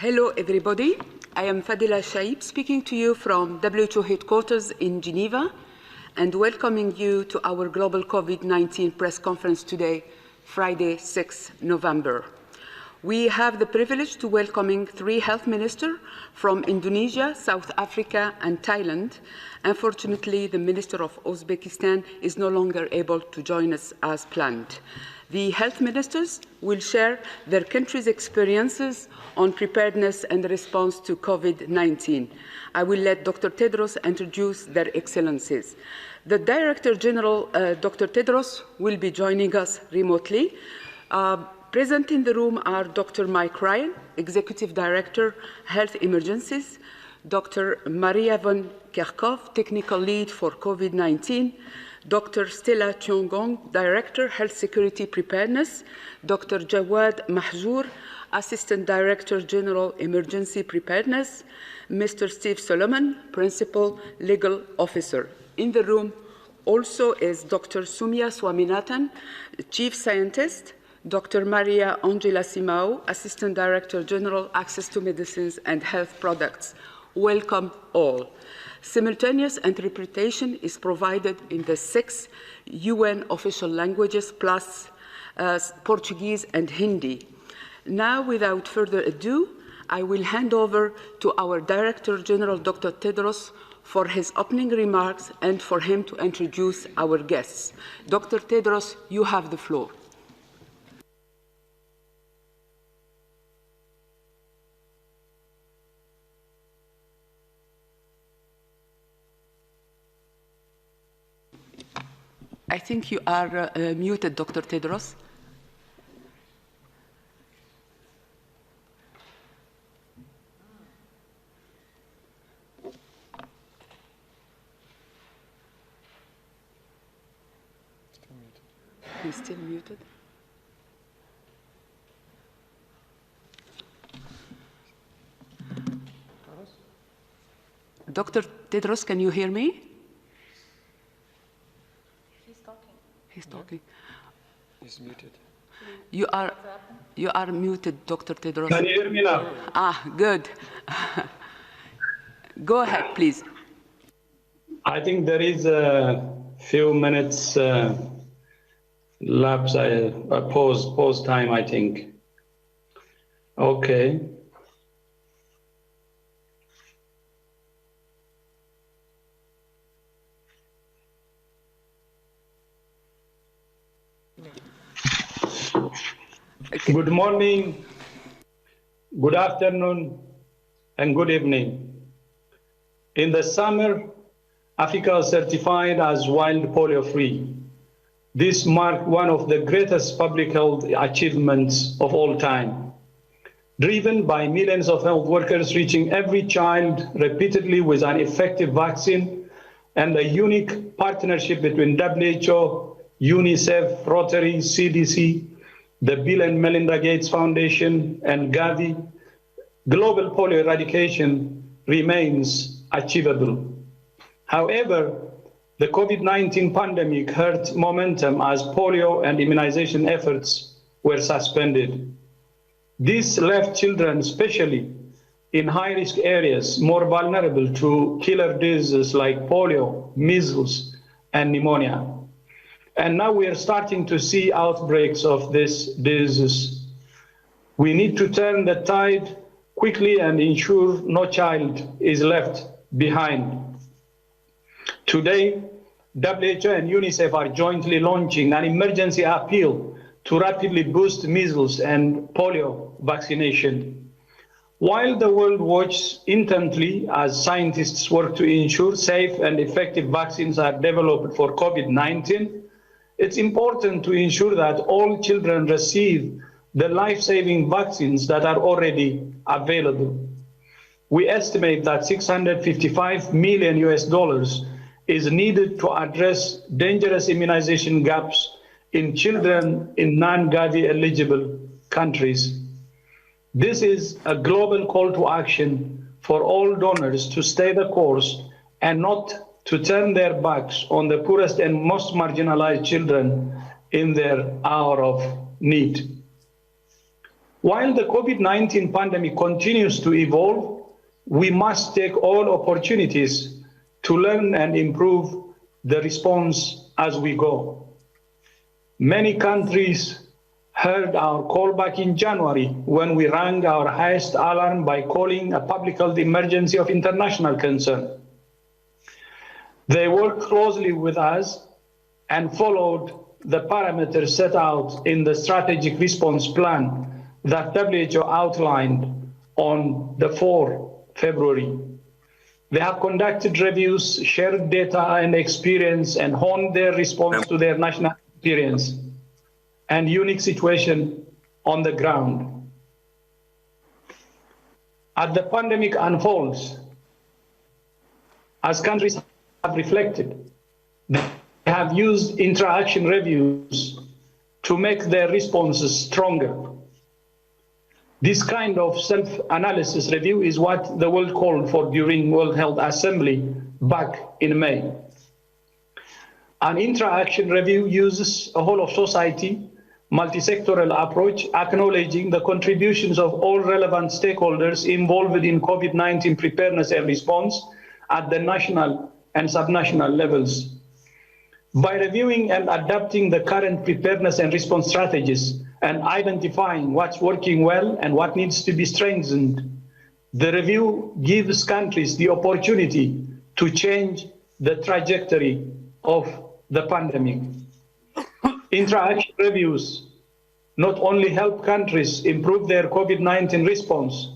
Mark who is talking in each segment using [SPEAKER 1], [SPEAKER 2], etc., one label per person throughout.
[SPEAKER 1] Hello, everybody. I am Fadila Shaib, speaking to you from WHO headquarters in Geneva and welcoming you to our global COVID-19 press conference today, Friday, 6 November. We have the privilege to welcoming 3 health ministers from Indonesia, South Africa, and Thailand. Unfortunately, the Minister of Uzbekistan is no longer able to join us as planned. The health ministers will share their country's experiences on preparedness and response to COVID-19. I will let Dr. Tedros introduce their excellencies. The Director General, Dr. Tedros, will be joining us remotely. Present in the room are Dr. Mike Ryan, Executive Director, Health Emergencies, Dr. Maria von Kerkhove, Technical Lead for COVID-19, Dr. Stella Tiongong, Director, Health Security Preparedness, Dr. Jawad Mahjour, Assistant Director General, Emergency Preparedness, Mr. Steve Solomon, Principal Legal Officer. In the room also is Dr. Sumya Swaminathan, Chief Scientist, Dr. Maria Angela Simao, Assistant Director General, Access to Medicines and Health Products. Welcome all. Simultaneous interpretation is provided in the 6 UN official languages plus Portuguese and Hindi. Now, without further ado, I will hand over to our Director General, Dr. Tedros, for his opening remarks and for him to introduce our guests. Dr. Tedros, you have the floor. I think you are muted, Dr. Tedros. He's still muted. Dr. Tedros, can you hear me? He's talking.
[SPEAKER 2] He's muted.
[SPEAKER 1] You are muted, Dr. Tedros.
[SPEAKER 2] Can you hear me now?
[SPEAKER 1] Ah, good. Go ahead, please.
[SPEAKER 2] I think there is a few minutes lapse, pause time, I think. Okay. Good morning, good afternoon, and good evening. In the summer, Africa was certified as wild polio-free. This marked one of the greatest public health achievements of all time, driven by millions of health workers reaching every child repeatedly with an effective vaccine and a unique partnership between WHO, UNICEF, Rotary, CDC, the Bill and Melinda Gates Foundation, and Gavi. Global polio eradication remains achievable. However, the COVID-19 pandemic hurt momentum as polio and immunization efforts were suspended. This left children, especially in high-risk areas, more vulnerable to killer diseases like polio, measles, and pneumonia. And now we are starting to see outbreaks of this disease. We need to turn the tide quickly and ensure no child is left behind. Today, WHO and UNICEF are jointly launching an emergency appeal to rapidly boost measles and polio vaccination. While the world watches intently as scientists work to ensure safe and effective vaccines are developed for COVID-19, it's important to ensure that all children receive the life-saving vaccines that are already available. We estimate that $655 million is needed to address dangerous immunization gaps in children in non-Gavi eligible countries. This is a global call to action for all donors to stay the course and not to turn their backs on the poorest and most marginalized children in their hour of need. While the COVID-19 pandemic continues to evolve, we must take all opportunities to learn and improve the response as we go. Many countries heard our call back in January when we rang our highest alarm by calling a public health emergency of international concern. They worked closely with us and followed the parameters set out in the strategic response plan that WHO outlined on the 4th February. They have conducted reviews, shared data and experience, and honed their response to their national experience and unique situation on the ground. As the pandemic unfolds, as countries have reflected, they have used interaction reviews to make their responses stronger. This kind of self-analysis review is what the world called for during World Health Assembly back in May. An interaction review uses a whole of society, multi-sectoral approach, acknowledging the contributions of all relevant stakeholders involved in COVID-19 preparedness and response at the national and subnational levels. By reviewing and adapting the current preparedness and response strategies and identifying what's working well and what needs to be strengthened, the review gives countries the opportunity to change the trajectory of the pandemic. Interaction reviews not only help countries improve their COVID-19 response,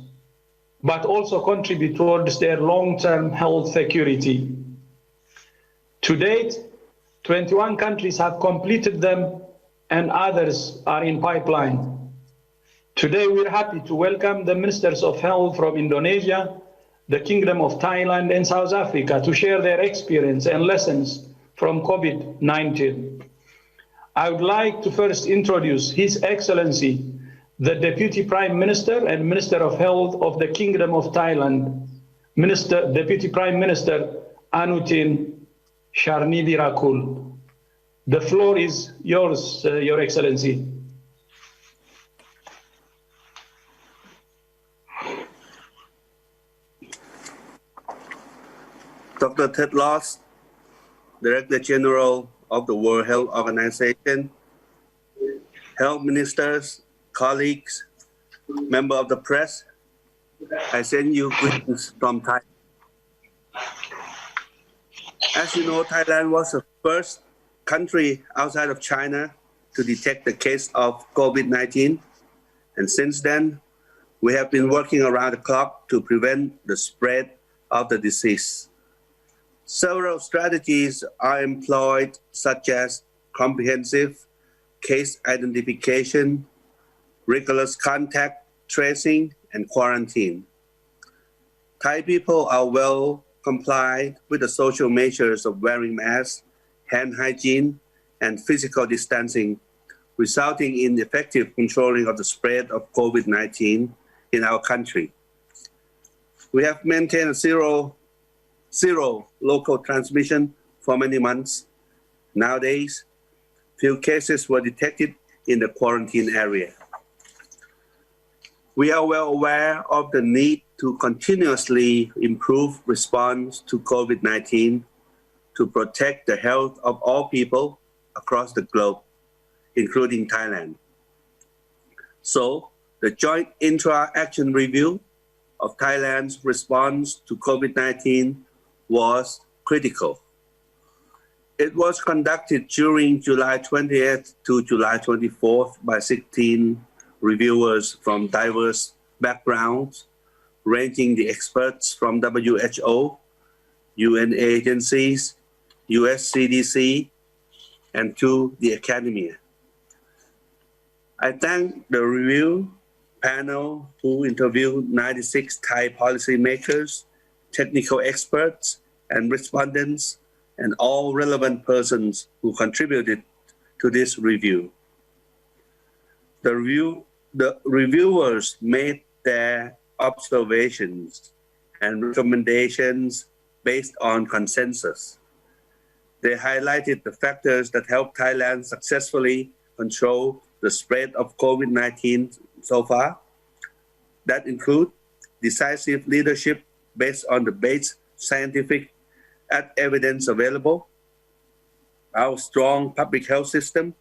[SPEAKER 2] but also contribute towards their long-term health security. To date, 21 countries have completed them and others are in pipeline. Today, we're happy to welcome the Ministers of Health from Indonesia, the Kingdom of Thailand, and South Africa to share their experience and lessons from COVID-19. I would like to first introduce His Excellency, the Deputy Prime Minister and Minister of Health of the Kingdom of Thailand, Deputy Prime Minister Anutin Charnvirakul. The floor is yours, Your Excellency.
[SPEAKER 3] Dr. Tedros, Director General of the World Health Organization, health ministers, colleagues, member of the press, I send you greetings from Thailand. As you know, Thailand was the first country outside of China to detect the case of COVID-19. And since then, we have been working around the clock to prevent the spread of the disease. Several strategies are employed, such as comprehensive case identification, rigorous contact tracing, and quarantine. Thai people are well complied with the social measures of wearing masks, hand hygiene, and physical distancing, resulting in effective controlling of the spread of COVID-19 in our country. We have maintained zero local transmission for many months. Nowadays, few cases were detected in the quarantine area. We are well aware of the need to continuously improve response to COVID-19 to protect the health of all people across the globe, including Thailand. So, the Joint Intra Action Review of Thailand's response to COVID-19 was critical. It was conducted during July 20th to July 24th by 16 reviewers from diverse backgrounds, ranging the experts from WHO, UN agencies, US CDC, and to the academia. I thank the review panel who interviewed 96 Thai policymakers, technical experts, and respondents, and all relevant persons who contributed to this review. The reviewers made their observations and recommendations based on consensus. They highlighted the factors that helped Thailand successfully control the spread of COVID-19 so far that include decisive leadership based on the base scientific evidence available, our strong public health system,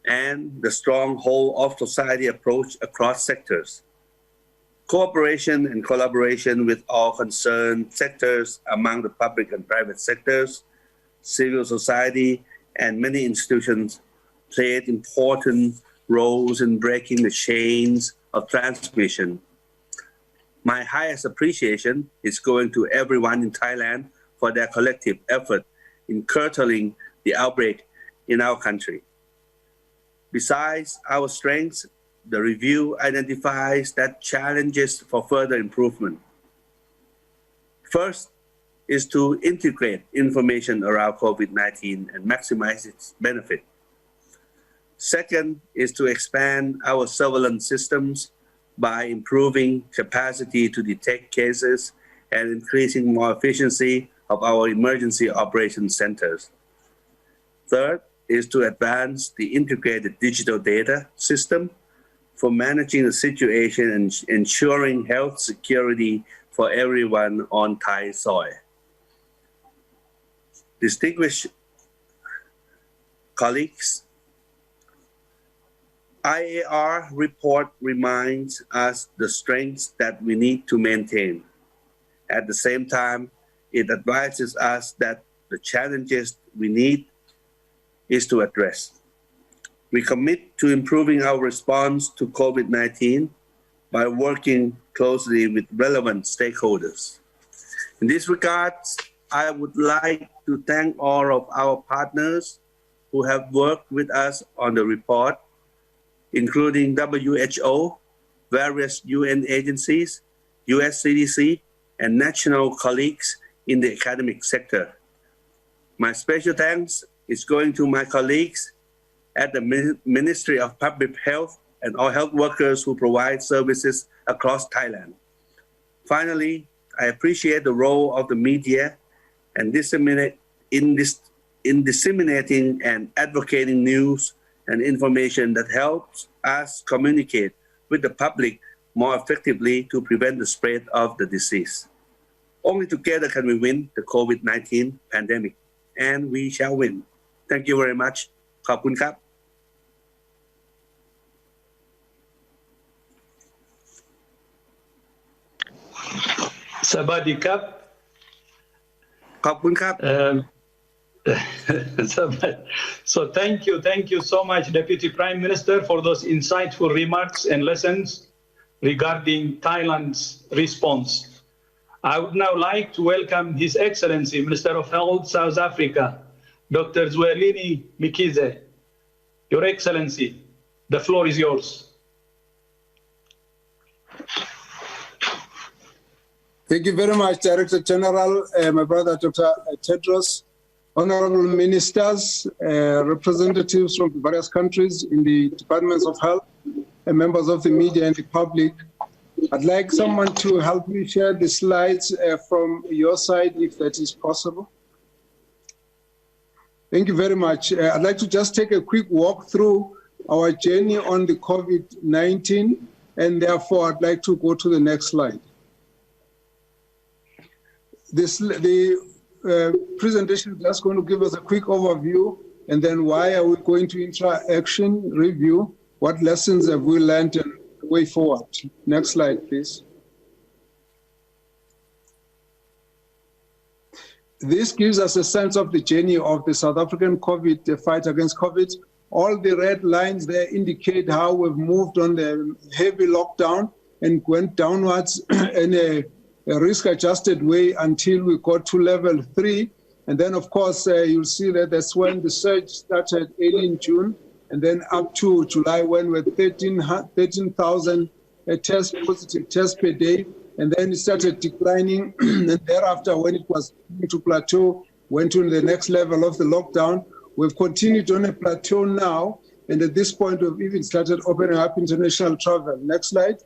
[SPEAKER 3] and the strong whole of society approach across sectors. Cooperation and collaboration with all concerned sectors among the public and private sectors, civil society, and many institutions played important roles in breaking the chains of transmission. My highest appreciation is going to everyone in Thailand for their collective effort in curtailing the outbreak in our country. Besides our strengths, the review identifies that challenges for further improvement. First is to integrate information around COVID-19 and maximize its benefit. Second is to expand our surveillance systems by improving capacity to detect cases and increasing more efficiency of our emergency operations centers. Third is to advance the integrated digital data system for managing the situation and ensuring health security for everyone on Thai soil. Distinguished colleagues, IAR report reminds us the strengths that we need to maintain. At the same time, it advises us that the challenges we need is to address. We commit to improving our response to COVID-19 by working closely with relevant stakeholders. In this regard, I would like to thank all of our partners who have worked with us on the report, including WHO, various UN agencies, US CDC, and national colleagues in the academic sector. My special thanks is going to my colleagues at the Ministry of Public Health and all health workers who provide services across Thailand. Finally, I appreciate the role of the media and in disseminating and advocating news and information that helps us communicate with the public more effectively to prevent the spread of the disease. Only together can we win the COVID-19 pandemic, and we shall win. Thank you very much. ขอบคุณครับ
[SPEAKER 2] สวัสดีครับ
[SPEAKER 3] ขอบคุณครับ
[SPEAKER 2] So thank you so much, Deputy Prime Minister, for those insightful remarks and lessons regarding Thailand's response. I would now like to welcome His Excellency, Minister of Health, South Africa, Dr. Zwelini Mikize. Your Excellency, the floor is yours.
[SPEAKER 4] Thank you very much, Director General, my brother, Dr. Tedros, honorable ministers, representatives from various countries in the departments of health, and members of the media and the public. I'd like someone to help me share the slides from your side, if that is possible. Thank you very much. I'd like to just take a quick walk through our journey on the COVID-19, and therefore I'd like to go to the next slide. The presentation is just going to give us a quick overview, and then why are we going to Intra action review, what lessons have we learned, and the way forward. Next slide, please. This gives us a sense of the journey of the South African the fight against COVID. All the red lines there indicate how we've moved on the heavy lockdown and went downwards in a risk-adjusted way until we got to level 3. And then, of course, you'll see that that's when the surge started early in June, and then up to July when we're 13,000 positive tests per day. And then it started declining. And thereafter, when it was to plateau, went to the next level of the lockdown. We've continued on a plateau now. And at this point, we've even started opening up international travel. Next slide.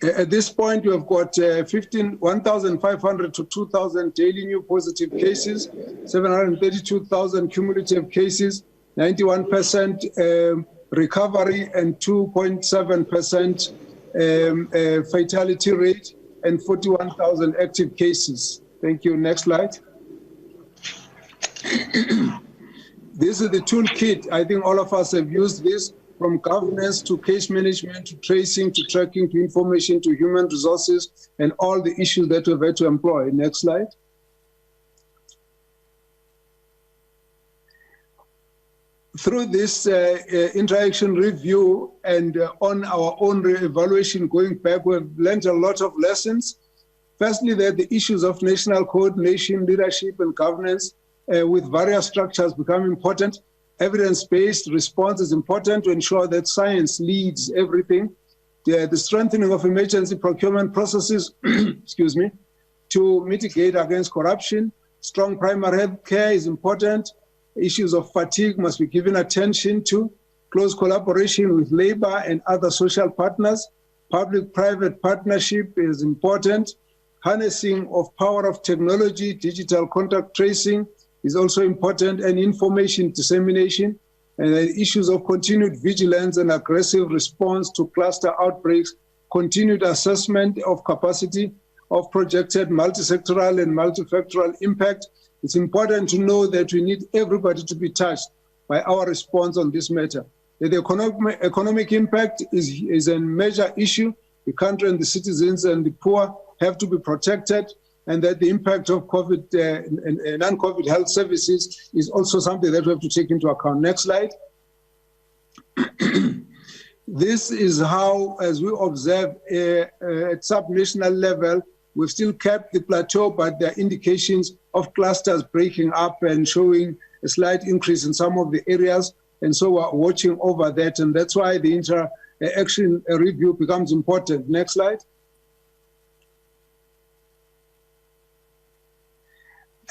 [SPEAKER 4] At this point, we have got 1,500 to 2,000 daily new positive cases, 732,000 cumulative cases, 91% recovery and 2.7% fatality rate and 41,000 active cases. Thank you. Next slide. This is the toolkit. I think all of us have used this, from governance to case management to tracing to tracking to information to human resources and all the issues that we've had to employ. Next slide. Through this interaction review and on our own evaluation going back, we've learned a lot of lessons. Firstly, that the issues of national coordination, leadership, and governance with various structures become important. Evidence-based response is important to ensure that science leads everything. The strengthening of emergency procurement processes, excuse me, to mitigate against corruption. Strong primary health care is important. Issues of fatigue must be given attention to. Close collaboration with labor and other social partners. Public-private partnership is important. Harnessing of power of technology, digital contact tracing is also important, and information dissemination. And the issues of continued vigilance and aggressive response to cluster outbreaks, continued assessment of capacity of projected multisectoral and multifactorial impact. It's important to know that we need everybody to be touched by our response on this matter. The economic impact is a major issue. The country and the citizens and the poor have to be protected, and that the impact of COVID and non-COVID health services is also something that we have to take into account. Next slide. This is how, as we observe at subnational level, we've still kept the plateau, but there are indications of clusters breaking up and showing a slight increase in some of the areas. And so we're watching over that, and that's why the interaction review becomes important. Next slide.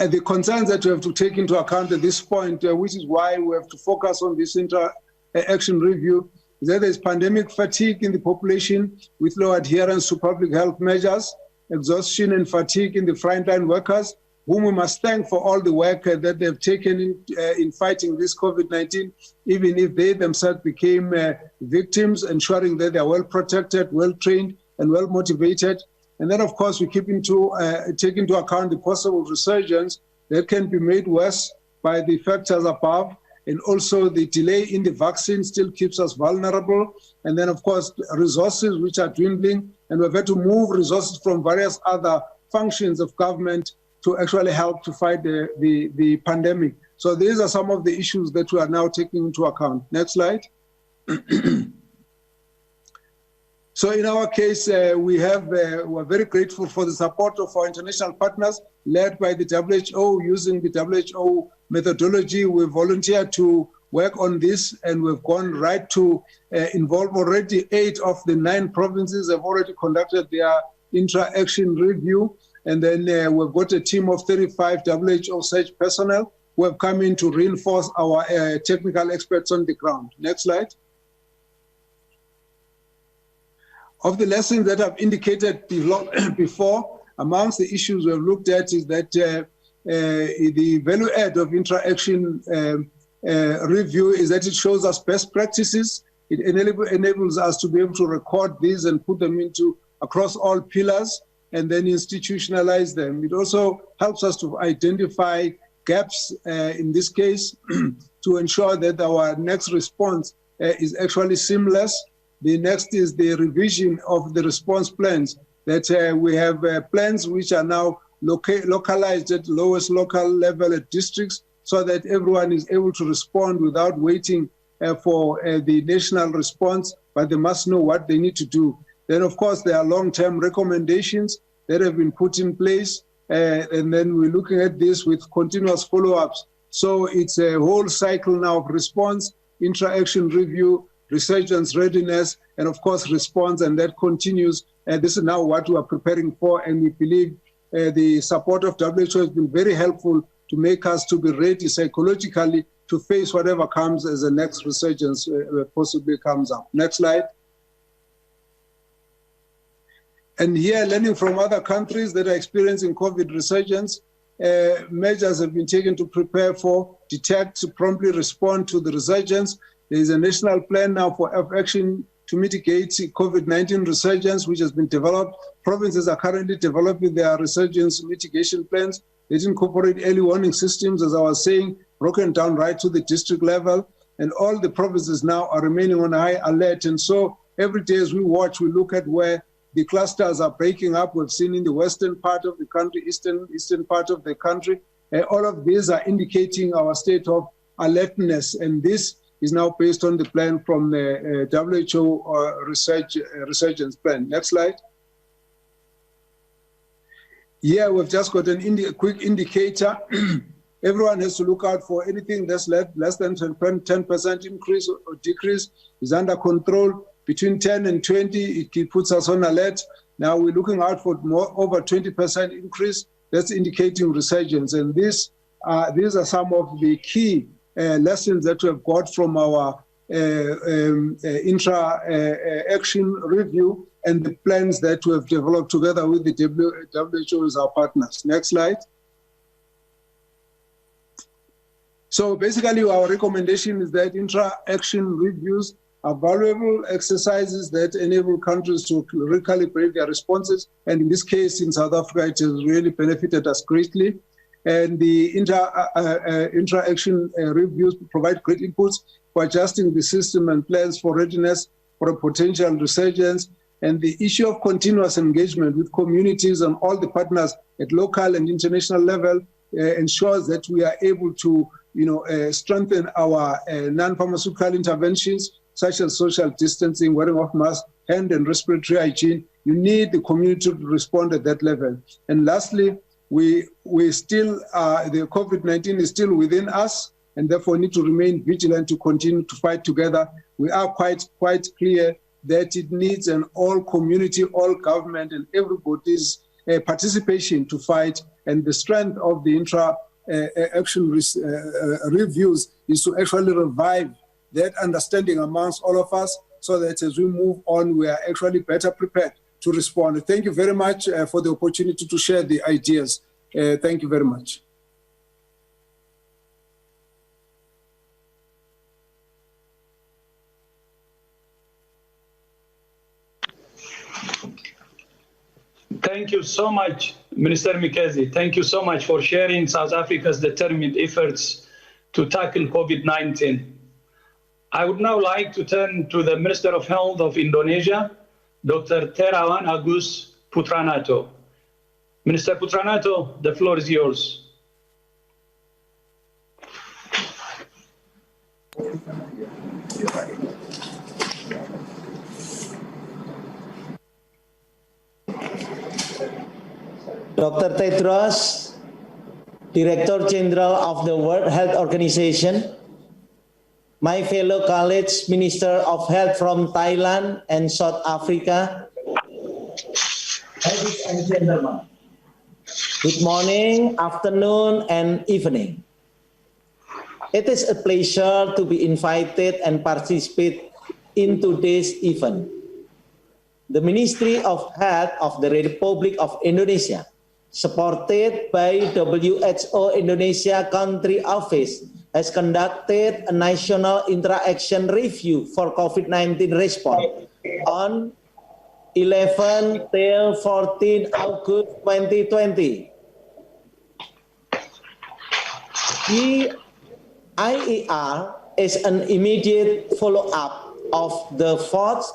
[SPEAKER 4] And the concerns that we have to take into account at this point, which is why we have to focus on this interaction review, is that there's pandemic fatigue in the population with low adherence to public health measures, exhaustion and fatigue in the frontline workers, whom we must thank for all the work that they've taken in fighting this COVID-19, even if they themselves became victims, ensuring that they're well protected, well trained, and well motivated. And then, of course, we take into account the possible resurgence that can be made worse by the factors above, and also the delay in the vaccine still keeps us vulnerable. And then, of course, resources which are dwindling, and we've had to move resources from various other functions of government to actually help to fight the pandemic. So these are some of the issues that we are now taking into account. Next slide. So in our case, we're very grateful for the support of our international partners, led by the WHO. Using the WHO methodology, we volunteered to work on this, and we've gone right to involve already 8 of the 9 provinces have already conducted their interaction review. And then we've got a team of 35 WHO SAGE personnel who have come in to reinforce our technical experts on the ground. Next slide. Of the lessons that I've indicated before, amongst the issues we've looked at is that the value add of interaction review is that it shows us best practices. It enables us to be able to record these and put them across all pillars and then institutionalize them. It also helps us to identify gaps in this case to ensure that our next response is actually seamless. The next is the revision of the response plans, that we have plans which are now localized at lowest local level at districts, so that everyone is able to respond without waiting for the national response, but they must know what they need to do. Then, of course, there are long-term recommendations that have been put in place, and then we're looking at this with continuous follow-ups. So it's a whole cycle now of response, interaction review, resurgence readiness, and of course response, and that continues. This is now what we are preparing for, and we believe the support of WHO has been very helpful to make us to be ready psychologically to face whatever comes as the next resurgence possibly comes up. Next slide. And here, learning from other countries that are experiencing COVID resurgence, measures have been taken to prepare for, detect, promptly respond to the resurgence. There is a national plan now for action to mitigate COVID-19 resurgence, which has been developed. Provinces are currently developing their resurgence mitigation plans. They incorporate early warning systems, as I was saying, broken down right to the district level. And all the provinces now are remaining on high alert. And so every day as we watch, we look at where the clusters are breaking up. We've seen in the western part of the country, eastern part of the country. All of these are indicating our state of alertness. And this is now based on the plan from the WHO resurgence plan. Next slide. Yeah, we've just got a quick indicator. Everyone has to look out for anything that's less than 10% increase or decrease is under control. Between 10 and 20, it puts us on alert. Now we're looking out for over 20% increase. That's indicating resurgence. And these are some of the key lessons that we have got from our Intra action review and the plans that we have developed together with the WHO as our partners. Next slide. So basically our recommendation is that intra-action reviews are valuable exercises that enable countries to recalibrate their responses. And in this case, in South Africa, it has really benefited us greatly. And the intra-action reviews provide great inputs for adjusting the system and plans for readiness for a potential resurgence. And the issue of continuous engagement with communities and all the partners at local and international level ensures that we are able to strengthen our non-pharmaceutical interventions, such as social distancing, wearing of masks, hand and respiratory hygiene. You need the community to respond at that level. And lastly, we still, the COVID-19 is still within us, and therefore need to remain vigilant to continue to fight together. We are quite clear that it needs an all community, all government, and everybody's participation to fight. And the strength of the intra-action reviews is to actually revive that understanding amongst all of us, so that as we move on, we are actually better prepared to respond. Thank you very much for the opportunity to share the ideas. Thank you very much.
[SPEAKER 2] Thank you so much, Minister Mikezi. Thank you so much for sharing South Africa's determined efforts to tackle COVID-19. I would now like to turn to the Minister of Health of Indonesia, Dr. Terawan Agus Putranato. Minister Putranato, the floor is yours.
[SPEAKER 5] Dr. Tedros, Director General of the World Health Organization, my fellow colleagues, Minister of Health from Thailand and South Africa, ladies and gentlemen, good morning, afternoon, and evening. It is a pleasure to be invited and participate in today's event. The Ministry of Health of the Republic of Indonesia, supported by WHO Indonesia Country Office, has conducted a national interaction review for COVID-19 response on 11 till 14 August 2020. The IAR is an immediate follow-up of the fourth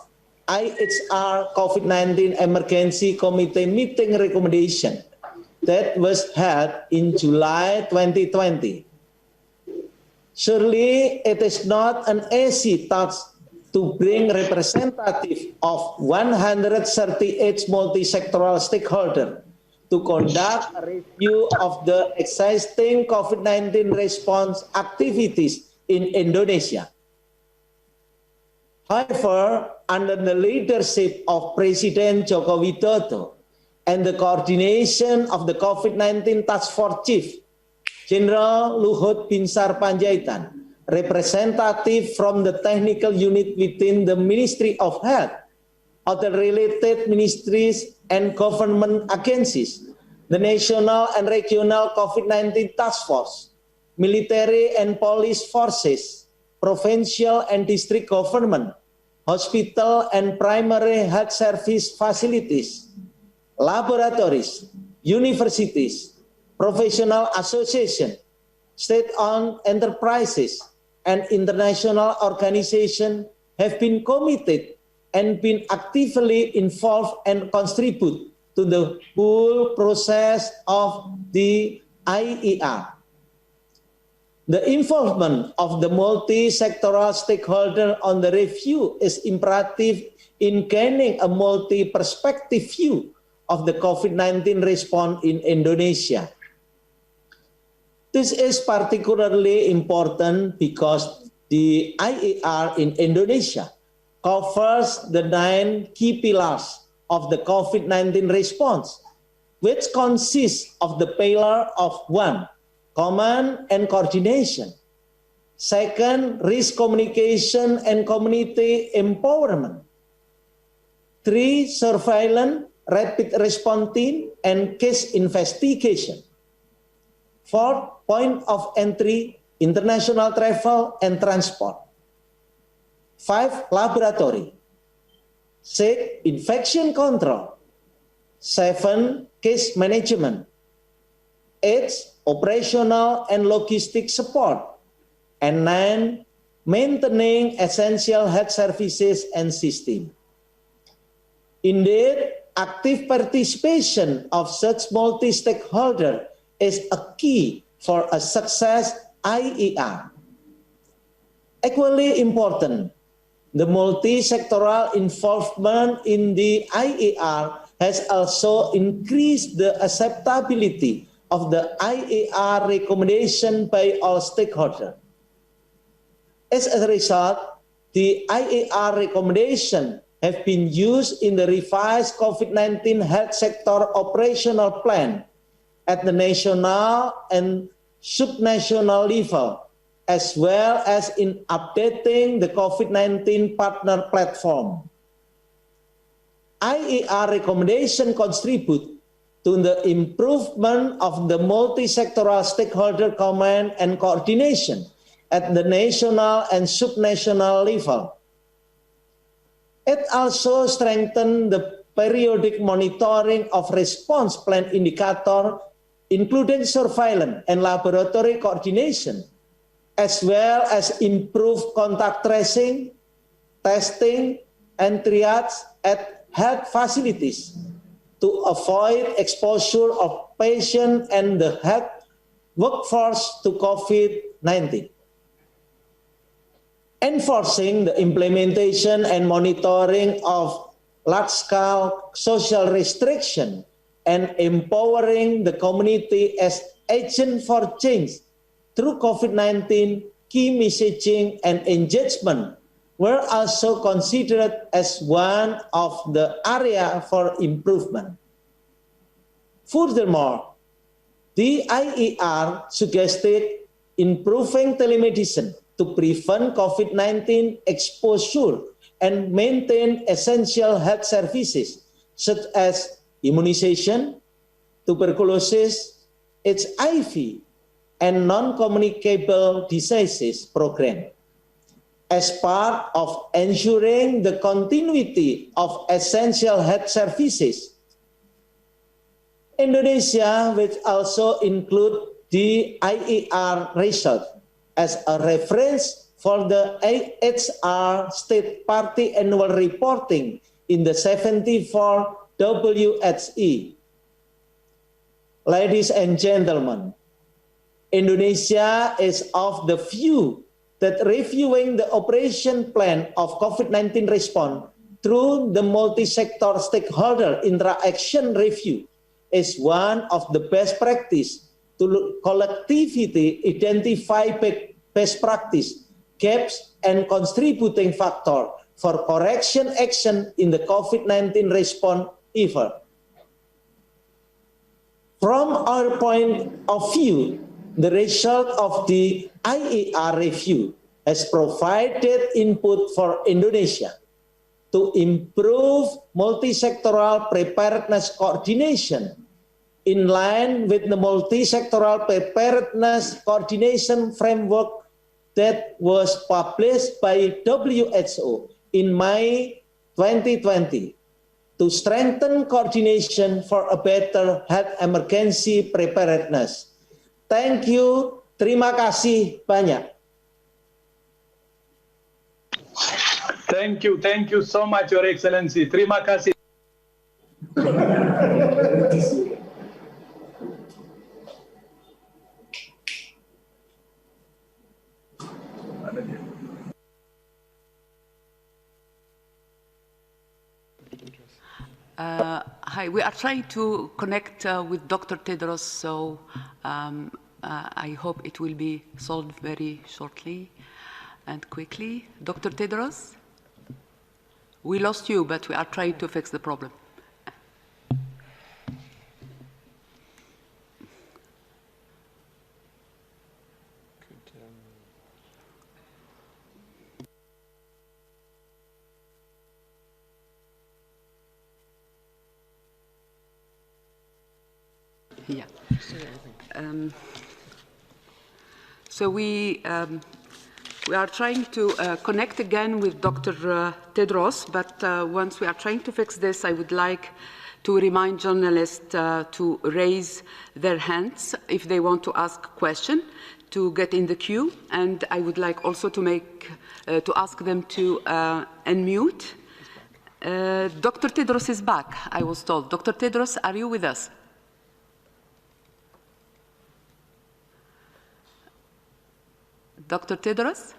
[SPEAKER 5] IHR COVID-19 Emergency Committee meeting recommendation that was held in July 2020. Surely it is not an easy task to bring representatives of 138 multi-sectoral stakeholders to conduct a review of the existing COVID-19 response activities in Indonesia. However, under the leadership of President Joko Widodo and the coordination of the COVID-19 Task Force Chief, General Luhut Binsar Panjaitan, representative from the technical unit within the Ministry of Health, other related ministries and government agencies, the national and regional COVID-19 task force, military and police forces, provincial and district government, hospital and primary health service facilities, laboratories, universities, professional associations, state-owned enterprises, and international organizations have been committed and been actively involved and contribute to the whole process of the IAR. The involvement of the multi-sectoral stakeholder on the review is imperative in gaining a multi-perspective view of the COVID-19 response in Indonesia. This is particularly important because the IAR in Indonesia covers the 9 key pillars of the COVID-19 response, which consists of the pillar of 1, command and coordination. 2, risk communication and community empowerment. 3, surveillance, rapid response team, and case investigation. 4, point of entry, international travel and transport. 5, laboratory. 6, infection control. 7, case management. 8, operational and logistic support. And 9, maintaining essential health services and systems. Indeed, active participation of such multi-stakeholder is a key for a success IAR. Equally important, the multi-sectoral involvement in the IAR has also increased the acceptability of the IAR recommendation by all stakeholders. As a result, the IAR recommendation have been used in the revised COVID-19 health sector operational plan at the national and subnational level, as well as in updating the COVID-19 partner platform. IAR recommendation contribute to the improvement of the multi-sectoral stakeholder command and coordination at the national and subnational level. It also strengthened the periodic monitoring of response plan indicator, including surveillance and laboratory coordination, as well as improved contact tracing, testing, and triage at health facilities to avoid exposure of patients and the health workforce to COVID-19. Enforcing the implementation and monitoring of large-scale social restriction and empowering the community as agent for change through COVID-19, key messaging and engagement were also considered as one of the area for improvement. Furthermore, the IAR suggested improving telemedicine to prevent COVID-19 exposure and maintain essential health services such as immunization, tuberculosis, HIV, and non-communicable diseases program as part of ensuring the continuity of essential health services. Indonesia, which also include the IAR result as a reference for the HR state party annual reporting in the 74 WHE. Ladies and gentlemen, Indonesia is of the view that reviewing the operation plan of COVID-19 response through the multi-sector stakeholder interaction review is one of the best practice to collectively identify best practice, gaps, and contributing factor for correction action in the COVID-19 response effort. From our point of view, the result of the IAR review has provided input for Indonesia to improve multi-sectoral preparedness coordination in line with the multi-sectoral preparedness coordination framework that was published by WHO in May 2020 to strengthen coordination for a better health emergency preparedness. Thank you. Terima kasih banyak.
[SPEAKER 2] Thank you so much, Your Excellency. Terima kasih.
[SPEAKER 1] Hi, we are trying to connect with Dr. Tedros, so I hope it will be solved very shortly and quickly. Dr. Tedros, we lost you, but we are trying to fix the problem. Yeah. So we are trying to connect again with Dr. Tedros, but once we are trying to fix this, I would like to remind journalists to raise their hands if they want to ask a question, to get in the queue, and I would like also to ask them to unmute. Dr. Tedros is back, I was told. Dr. Tedros, are you with us? Dr. Tedros?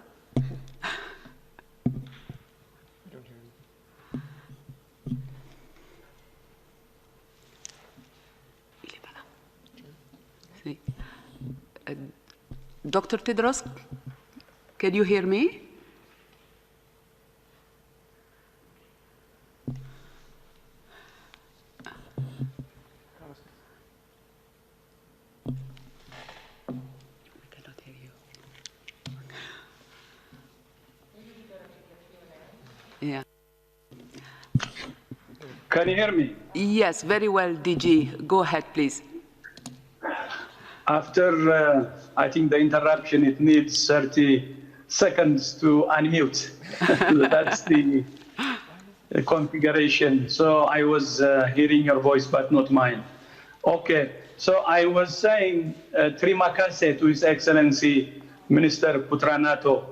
[SPEAKER 1] Dr. Tedros, can you hear me? Yeah.
[SPEAKER 2] Can you hear me?
[SPEAKER 1] Yes, very well, DG. Go ahead, please.
[SPEAKER 2] After, I think, the interruption, it needs 30 seconds to unmute. That's the configuration. So I was hearing your voice, but not mine. Okay, so I was saying terima kasih to His Excellency Minister Putranato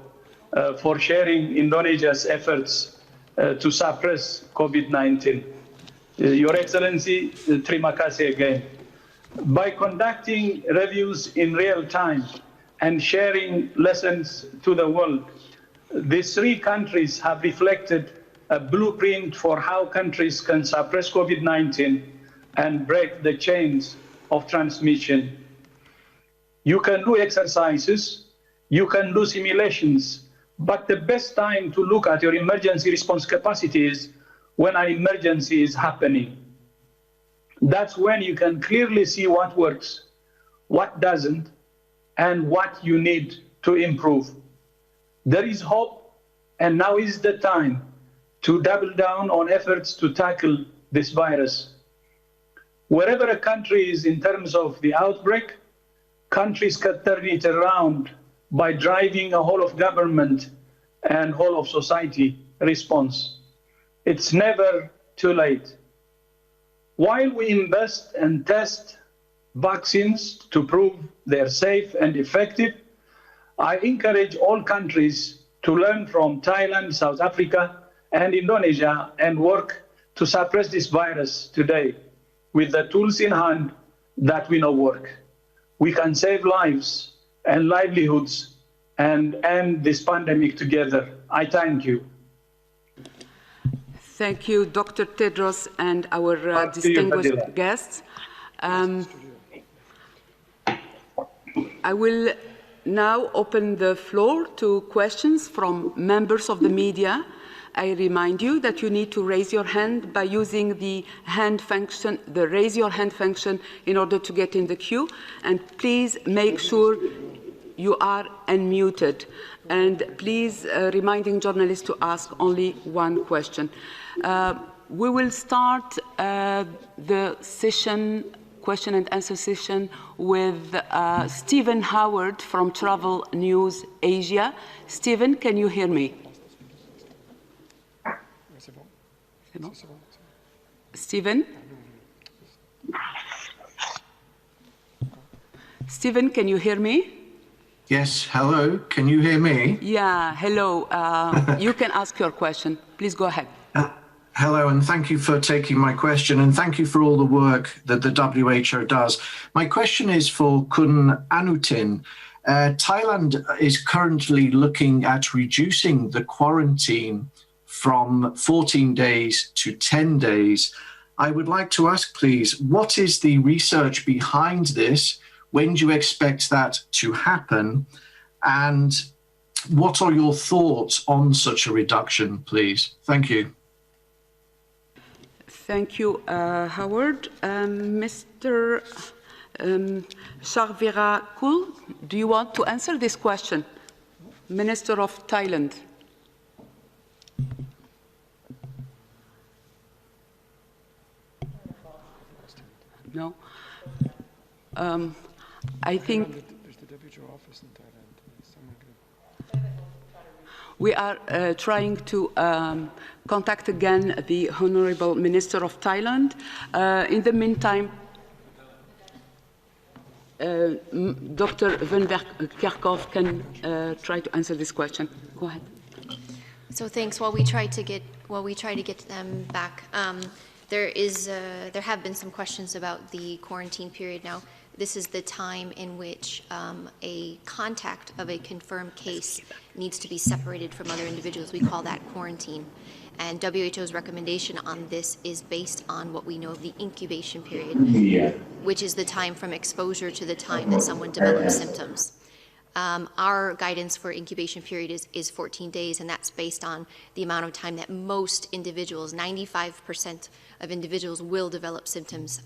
[SPEAKER 2] for sharing Indonesia's efforts to suppress COVID-19. Your Excellency, terima kasih again. By conducting reviews in real time and sharing lessons to the world, these three countries have reflected a blueprint for how countries can suppress COVID-19 and break the chains of transmission. You can do exercises, you can do simulations, but the best time to look at your emergency response capacity is when an emergency is happening. That's when you can clearly see what works, what doesn't, and what you need to improve. There is hope, and now is the time to double down on efforts to tackle this virus. Wherever a country is in terms of the outbreak, countries can turn it around by driving a whole of government and whole of society response. It's never too late. While we invest and test vaccines to prove they're safe and effective, I encourage all countries to learn from Thailand, South Africa, and Indonesia and work to suppress this virus today with the tools in hand that we know work. We can save lives and livelihoods and end this pandemic together. I thank you.
[SPEAKER 1] Thank you, Dr. Tedros, and our distinguished guests. I will now open the floor to questions from members of the media. I remind you that you need to raise your hand by using the hand function, the raise your hand function, in order to get in the queue. And please make sure you are unmuted. And please, reminding journalists to ask only one question. We will start the session question and answer session with Stephen Howard from Travel News Asia. Stephen, can you hear me? Stephen? Stephen, can you hear me?
[SPEAKER 6] Yes, hello, can you hear me?
[SPEAKER 1] Yeah, hello. You can ask your question. Please go ahead.
[SPEAKER 6] Hello, and thank you for taking my question, and thank you for all the work that the WHO does. My question is for Kun Anutin. Thailand is currently looking at reducing the quarantine from 14 days to 10 days. I would like to ask, please, what is the research behind this? When do you expect that to happen? And what are your thoughts on such a reduction, please? Thank you.
[SPEAKER 1] Thank you, Howard. Mr. Sharvira Kul, do you want to answer this question? Minister of Thailand. No. I think we are trying to contact again the Honorable Minister of Thailand. In the meantime, Dr. Van Kerkhoff can try to answer this question. Go ahead.
[SPEAKER 7] So thanks. While we try to get them back, there have been some questions about the quarantine period. Now, this is the time in which a contact of a confirmed case needs to be separated from other individuals. We call that quarantine. And WHO's recommendation on this is based on what we know of the incubation period, which is the time from exposure to the time that someone develops symptoms. Our guidance for incubation period is 14 days, and that's based on the amount of time that most individuals, 95% of individuals, will develop symptoms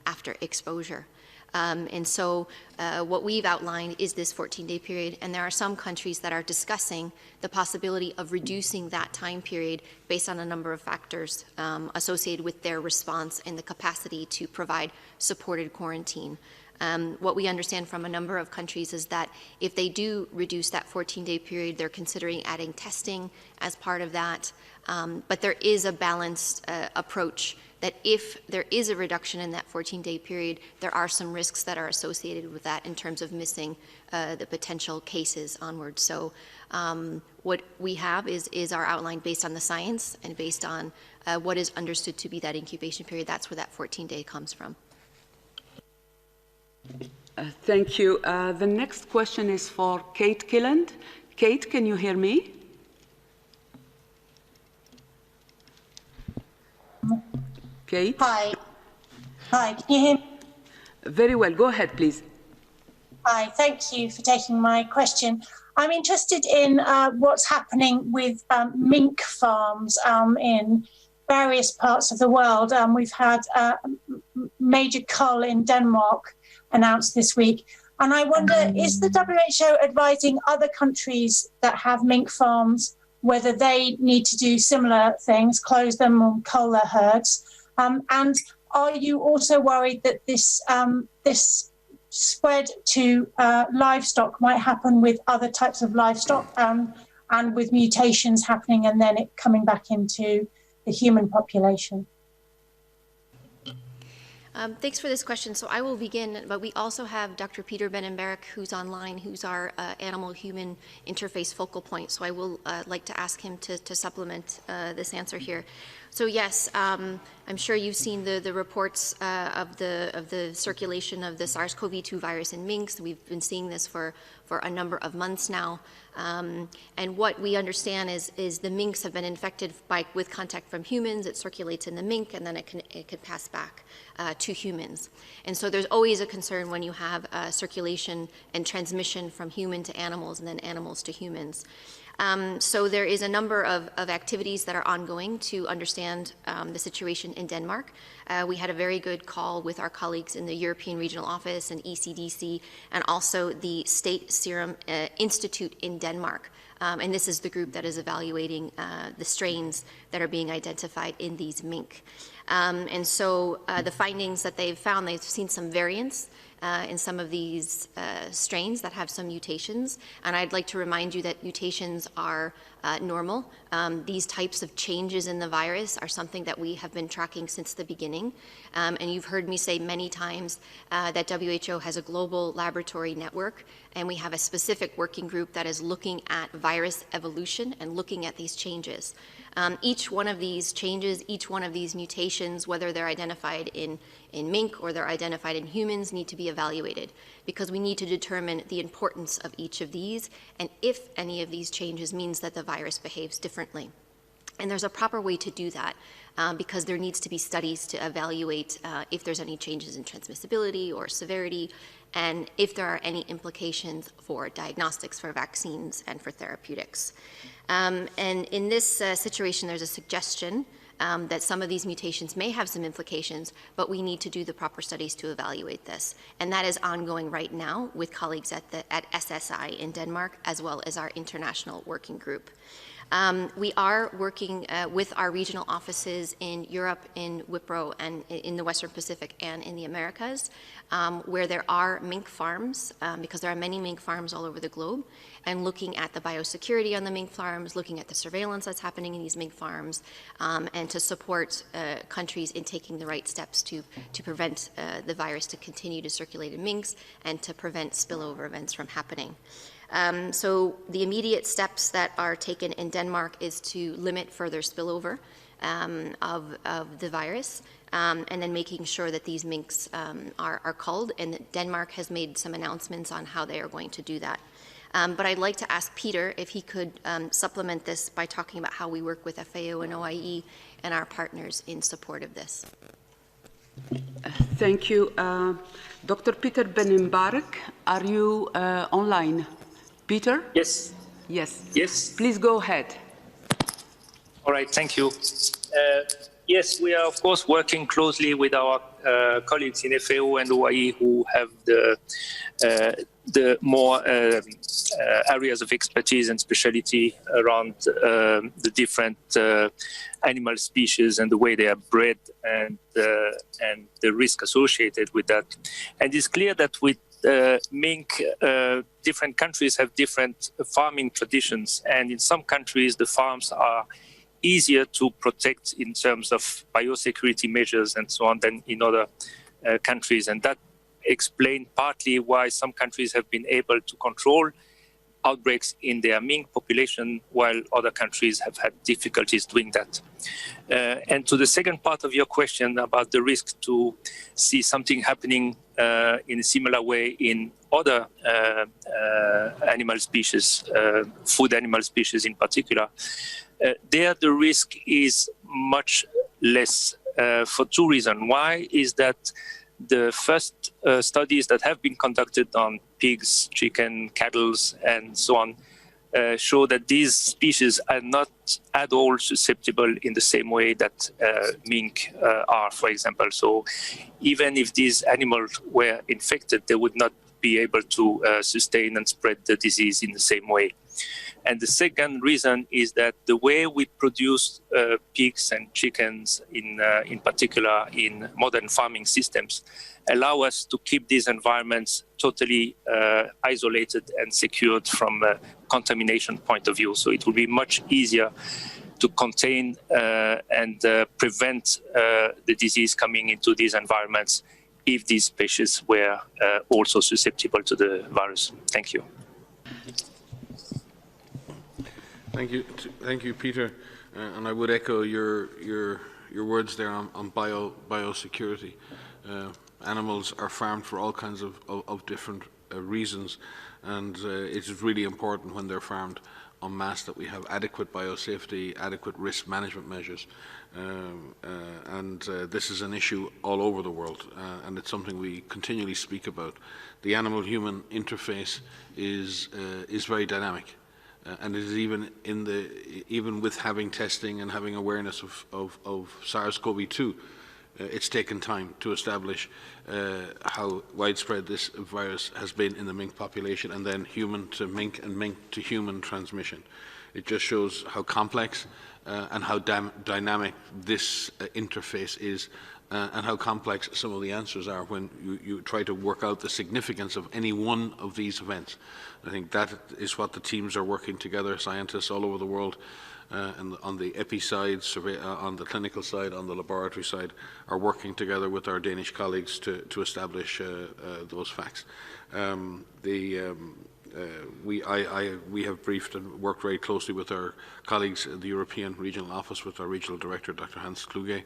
[SPEAKER 7] after exposure. And so what we've outlined is this 14-day period, and there are some countries that are discussing the possibility of reducing that time period based on a number of factors associated with their response and the capacity to provide supported quarantine. What we understand from a number of countries is that if they do reduce that 14-day period, they're considering adding testing as part of that. But there is a balanced approach that if there is a reduction in that 14-day period, there are some risks that are associated with that in terms of missing the potential cases onward. So what we have is our outline based on the science and based on what is understood to be that incubation period. That's where that 14-day comes from.
[SPEAKER 1] Thank you. The next question is for Kate Killand. Kate, can you hear me? Kate?
[SPEAKER 8] Hi. Hi, can you hear me?
[SPEAKER 1] Very well. Go ahead, please.
[SPEAKER 8] Hi, thank you for taking my question. I'm interested in what's happening with mink farms in various parts of the world. We've had major cull in Denmark announced this week. And I wonder, is the WHO advising other countries that have mink farms whether they need to do similar things, close them or cull their herds? And are you also worried that this spread to livestock might happen with other types of livestock and with mutations happening and then it coming back into the human population?
[SPEAKER 7] Thanks for this question. So I will begin, but we also have Dr. Peter Benenberg, who's online, who's our animal-human interface focal point. So I will like to ask him to supplement this answer here. So yes, I'm sure you've seen the reports of the circulation of the SARS-CoV-2 virus in minks. We've been seeing this for a number of months now. And what we understand is the minks have been infected with contact from humans. It circulates in the mink, and then it can pass back to humans. And so there's always a concern when you have circulation and transmission from human to animals and then animals to humans. So there is a number of activities that are ongoing to understand understand the situation in Denmark. We had a very good call with our colleagues in the European Regional Office and ECDC, and also the State Serum Institute in Denmark. And this is the group that is evaluating the strains that are being identified in these mink. And so the findings that they've found, they've seen some variance in some of these strains that have some mutations. And I'd like to remind you that mutations are normal. These types of changes in the virus are something that we have been tracking since the beginning. And you've heard me say many times that WHO has a global laboratory network, and we have a specific working group that is looking at virus evolution and looking at these changes. Each one of these changes, each one of these mutations, whether they're identified in mink or they're identified in humans, need to be evaluated, because we need to determine the importance of each of these and if any of these changes means that the virus behaves differently. And there's a proper way to do that because there needs to be studies to evaluate if there's any changes in transmissibility or severity, and if there are any implications for diagnostics, for vaccines, and for therapeutics. And in this situation, there's a suggestion that some of these mutations may have some implications, but we need to do the proper studies to evaluate this. And that is ongoing right now with colleagues at SSI in Denmark, as well as our international working group. We are working with our regional offices in Europe, in Wipro, and in the Western Pacific and in the Americas, where there are mink farms, because there are many mink farms all over the globe, and looking at the biosecurity on the mink farms, looking at the surveillance that's happening in these mink farms, and to support countries in taking the right steps to prevent the virus to continue to circulate in minks and to prevent spillover events from happening. So the immediate steps that are taken in Denmark is to limit further spillover of the virus, and then making sure that these minks are culled, and Denmark has made some announcements on how they are going to do that. But I'd like to ask Peter if he could supplement this by talking about how we work with FAO and OIE and our partners in support of this.
[SPEAKER 1] Thank you. Dr. Peter Ben-Mbarek, are you online? Peter?
[SPEAKER 9] Yes.
[SPEAKER 1] Yes.
[SPEAKER 9] Yes.
[SPEAKER 1] Please go ahead.
[SPEAKER 9] All right, thank you. Yes, we are, of course, working closely with our colleagues in FAO and OIE who have the more areas of expertise and specialty around the different animal species and the way they are bred and the risk associated with that. And it's clear that with mink, different countries have different farming traditions, and in some countries the farms are easier to protect in terms of biosecurity measures and so on than in other countries, and that explains partly why some countries have been able to control outbreaks in their mink population while other countries have had difficulties doing that. And to the second part of your question about the risk to see something happening in a similar way in other animal species, food animal species in particular, there the risk is much less for two reasons. Why is that the first studies that have been conducted on pigs, chicken, cattle, and so on show that these species are not at all susceptible in the same way that mink are, for example. So even if these animals were infected, they would not be able to sustain and spread the disease in the same way. And the second reason is that the way we produce pigs and chickens, in particular in modern farming systems, allow us to keep these environments totally isolated and secured from a contamination point of view. So it will be much easier to contain and prevent the disease coming into these environments if these species were also susceptible to the virus. Thank you.
[SPEAKER 10] Thank you, Peter. And I would echo your words there on biosecurity. Animals are farmed for all kinds of different reasons, and it is really important when they're farmed en masse that we have adequate biosafety, adequate risk management measures. This is an issue all over the world, and it's something we continually speak about. The animal-human interface is very dynamic. and it is even with having testing and having awareness of SARS-CoV-2, it's taken time to establish how widespread this virus has been in the mink population, and then human to mink and mink to human transmission. It just shows how complex and how dynamic this interface is, and how complex some of the answers are when you try to work out the significance of any one of these events. I think that is what the teams are working together, scientists all over the world, and on the epi side, on the clinical side, on the laboratory side, are working together with our Danish colleagues to establish those facts. We have briefed and worked very closely with our colleagues in the European Regional Office, with our Regional Director, Dr. Hans Kluge.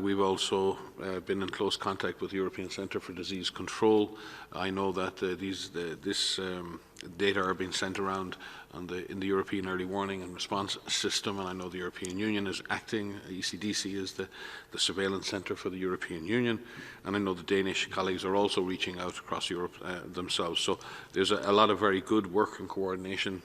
[SPEAKER 10] We've also been in close contact with the European Centre for Disease Control. I know that this data are being sent around in the European Early Warning and Response System, and I know the European Union is acting. ECDC is the surveillance centre for the European Union, and I know the Danish colleagues are also reaching out across Europe themselves. So there's a lot of very good work and coordination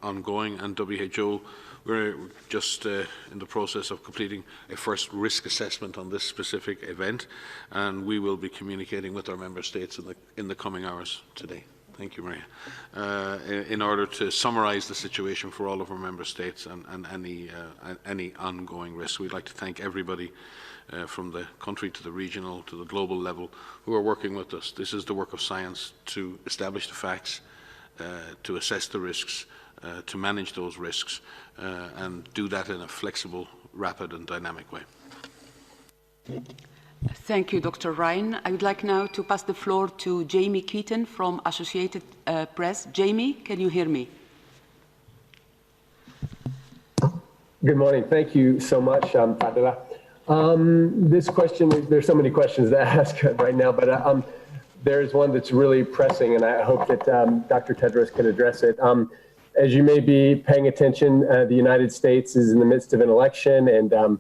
[SPEAKER 10] ongoing, and WHO, we're just in the process of completing a first risk assessment on this specific event, and we will be communicating with our member states in the coming hours today. Thank you, Maria. In order to summarise the situation for all of our member states and any ongoing risks, we'd like to thank everybody from the country to the regional to the global level who are working with us. This is the work of science, to establish the facts, to assess the risks, to manage those risks, and do that in a flexible, rapid and dynamic way.
[SPEAKER 1] Thank you, Dr. Ryan. I would like now to pass the floor to Jamie Keaton from Associated Press. Jamie, can you hear me?
[SPEAKER 11] Good morning. Thank you so much, Fadila. This question, there's so many questions to ask right now, but there's one that's really pressing, and I hope that Dr. Tedros can address it. As you may be paying attention, the United States is in the midst of an election, and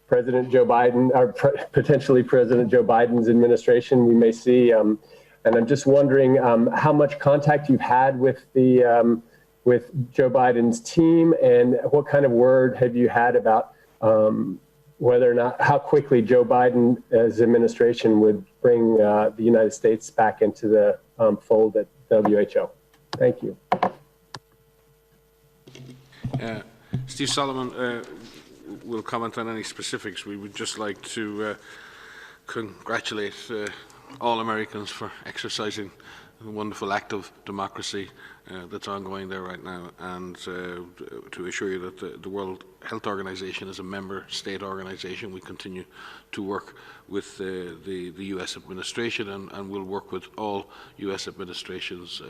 [SPEAKER 11] President Joe Biden, or potentially President Joe Biden's administration, we may see. And I'm just wondering how much contact you've had with with Joe Biden's team, and what kind of word have you had about whether or not, how quickly Joe Biden's administration would bring the United States back into the fold at WHO. Thank you.
[SPEAKER 10] Steve Solomon will comment on any specifics. We would just like to congratulate all Americans for exercising the wonderful act of democracy that's ongoing there right now, and to assure you that the World Health Organization is a member state organization. We continue to work with the U.S. administration, and we'll work with all U.S. administrations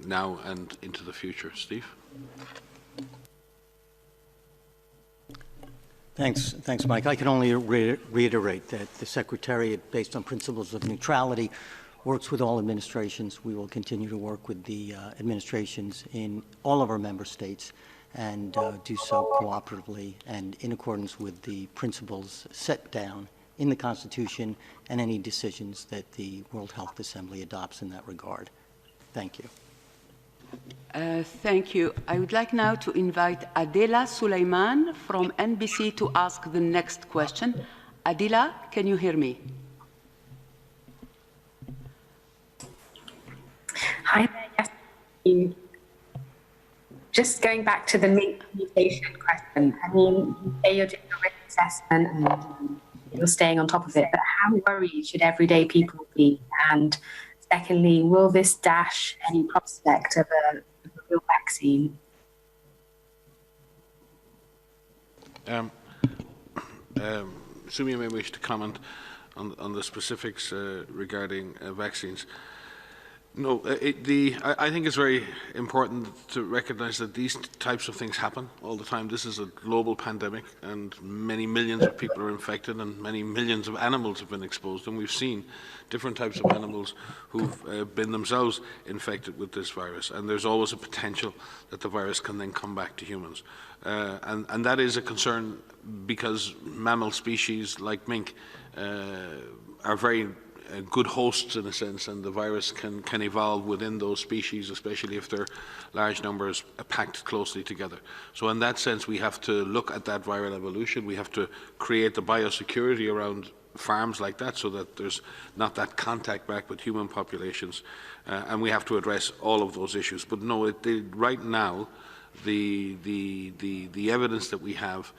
[SPEAKER 10] now and into the future. Steve?
[SPEAKER 12] Thanks, Mike. I can only reiterate that the Secretariat, based on principles of neutrality, works with all administrations. We will continue to work with the administrations in all of our member states and do so cooperatively and in accordance with the principles set down in the Constitution and any decisions that the World Health Assembly adopts in that regard. Thank you.
[SPEAKER 1] Thank you. I would like now to invite Adela Suleiman from NBC to ask the next question. Adela, can you hear me?
[SPEAKER 13] Hi there, yes. Just going back to the mink mutation question, I mean, you say you're doing a risk assessment and you're staying on top of it, but how worried should everyday people be? And secondly, will this dash any prospect of a real vaccine?
[SPEAKER 10] Sumi may wish to comment on the specifics regarding vaccines. No, I think it's very important to recognize that these types of things happen all the time. This is a global pandemic, and many millions of people are infected, and many millions of animals have been exposed, and we've seen different types of animals who've been themselves infected with this virus, and there's always a potential that the virus can then come back to humans. And that is a concern because mammal species like mink are very good hosts in a sense, and the virus can evolve within those species, especially if they're large numbers packed closely together. So in that sense, we have to look at that viral evolution. We have to create the biosecurity around farms like that so that there's not that contact back with human populations, and we have to address all of those issues. But no, right now, the evidence that we have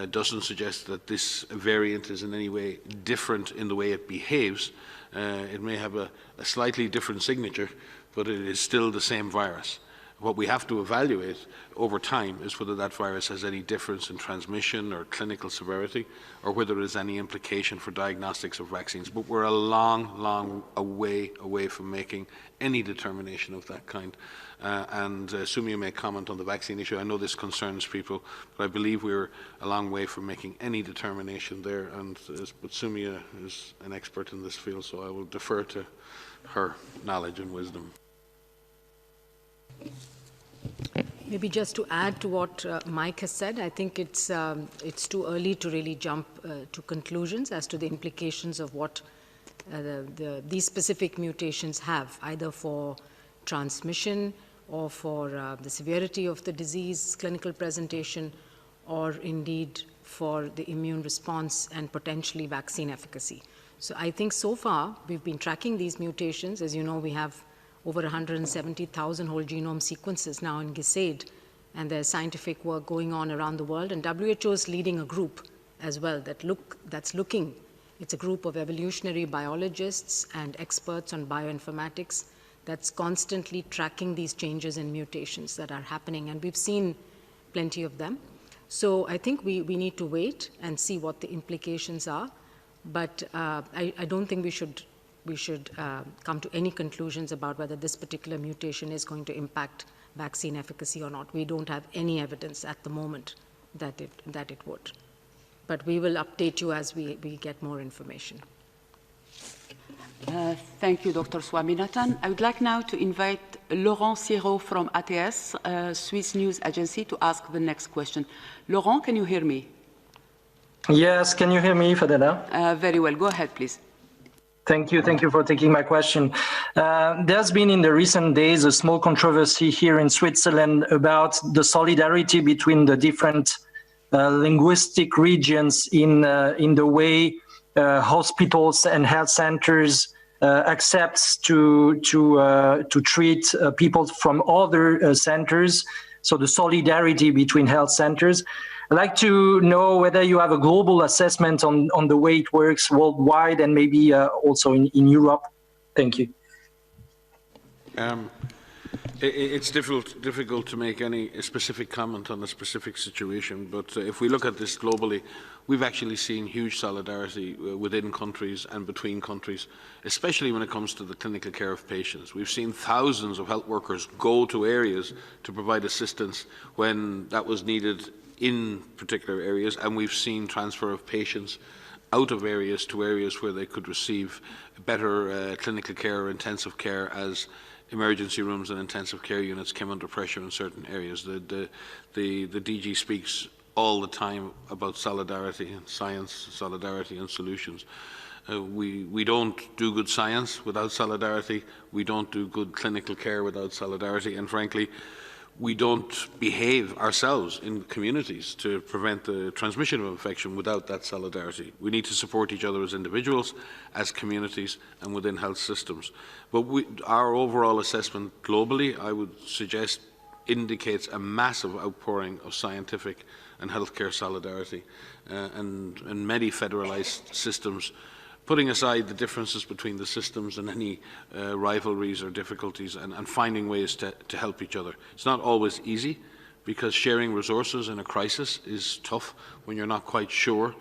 [SPEAKER 10] doesn't suggest that this variant is in any way different in the way it behaves. It may have a slightly different signature, but it is still the same virus. What we have to evaluate over time is whether that virus has any difference in transmission or clinical severity, or whether there is any implication for diagnostics of vaccines. But we're a long way from making any determination of that kind. And Sumia may comment on the vaccine issue. I know this concerns people, but I believe we're a long way from making any determination there. But Sumia is an expert in this field, so I will defer to her knowledge and wisdom.
[SPEAKER 14] Maybe just to add to what Mike has said, I think it's too early to really jump to conclusions as to the implications of what these specific mutations have, either for transmission or for the severity of the disease, clinical presentation, or indeed for the immune response and potentially vaccine efficacy. So I think so far we've been tracking these mutations. As you know, we have over 170,000 whole genome sequences now in GISAID, and there's scientific work going on around the world, and WHO is leading a group as well that's looking. It's a group of evolutionary biologists and experts on bioinformatics that's constantly tracking these changes and mutations that are happening, and we've seen plenty of them. So I think we need to wait and see what the implications are, but I don't think we should come to any conclusions about whether this particular mutation is going to impact vaccine efficacy or not. We don't have any evidence at the moment that it would. But we will update you as we get more information.
[SPEAKER 1] Thank you, Dr. Swaminathan. I would like now to invite Laurent Siro from ATS, Swiss News Agency, to ask the next question. Laurent, can you hear me?
[SPEAKER 15] Yes, can you hear me, Fadela?
[SPEAKER 1] Very well. Go ahead, please.
[SPEAKER 15] Thank you for taking my question. There's been in the recent days a small controversy here in Switzerland about the solidarity between the different linguistic regions in the way hospitals and health centers accepts to treat people from other centers. So the solidarity between health centers. I'd like to know whether you have a global assessment on the way it works worldwide and maybe also in Europe. Thank you.
[SPEAKER 10] It's difficult to make any specific comment on a specific situation, but if we look at this globally, we've actually seen huge solidarity within countries and between countries, especially when it comes to the clinical care of patients. We've seen thousands of health workers go to areas to provide assistance when that was needed in particular areas, and we've seen transfer of patients out of areas to areas where they could receive better clinical care or intensive care as emergency rooms and intensive care units came under pressure in certain areas. The DG speaks all the time about solidarity and science, solidarity and solutions. We don't do good science without solidarity. We don't do good clinical care without solidarity. And frankly, we don't behave ourselves in communities to prevent the transmission of infection without that solidarity. We need to support each other as individuals, as communities, and within health systems. But our overall assessment globally, I would suggest, indicates a massive outpouring of scientific and healthcare solidarity and many federalized systems, putting aside the differences between the systems and any rivalries or difficulties and finding ways to help each other. It's not always easy because sharing resources in a crisis is tough when you're not quite sure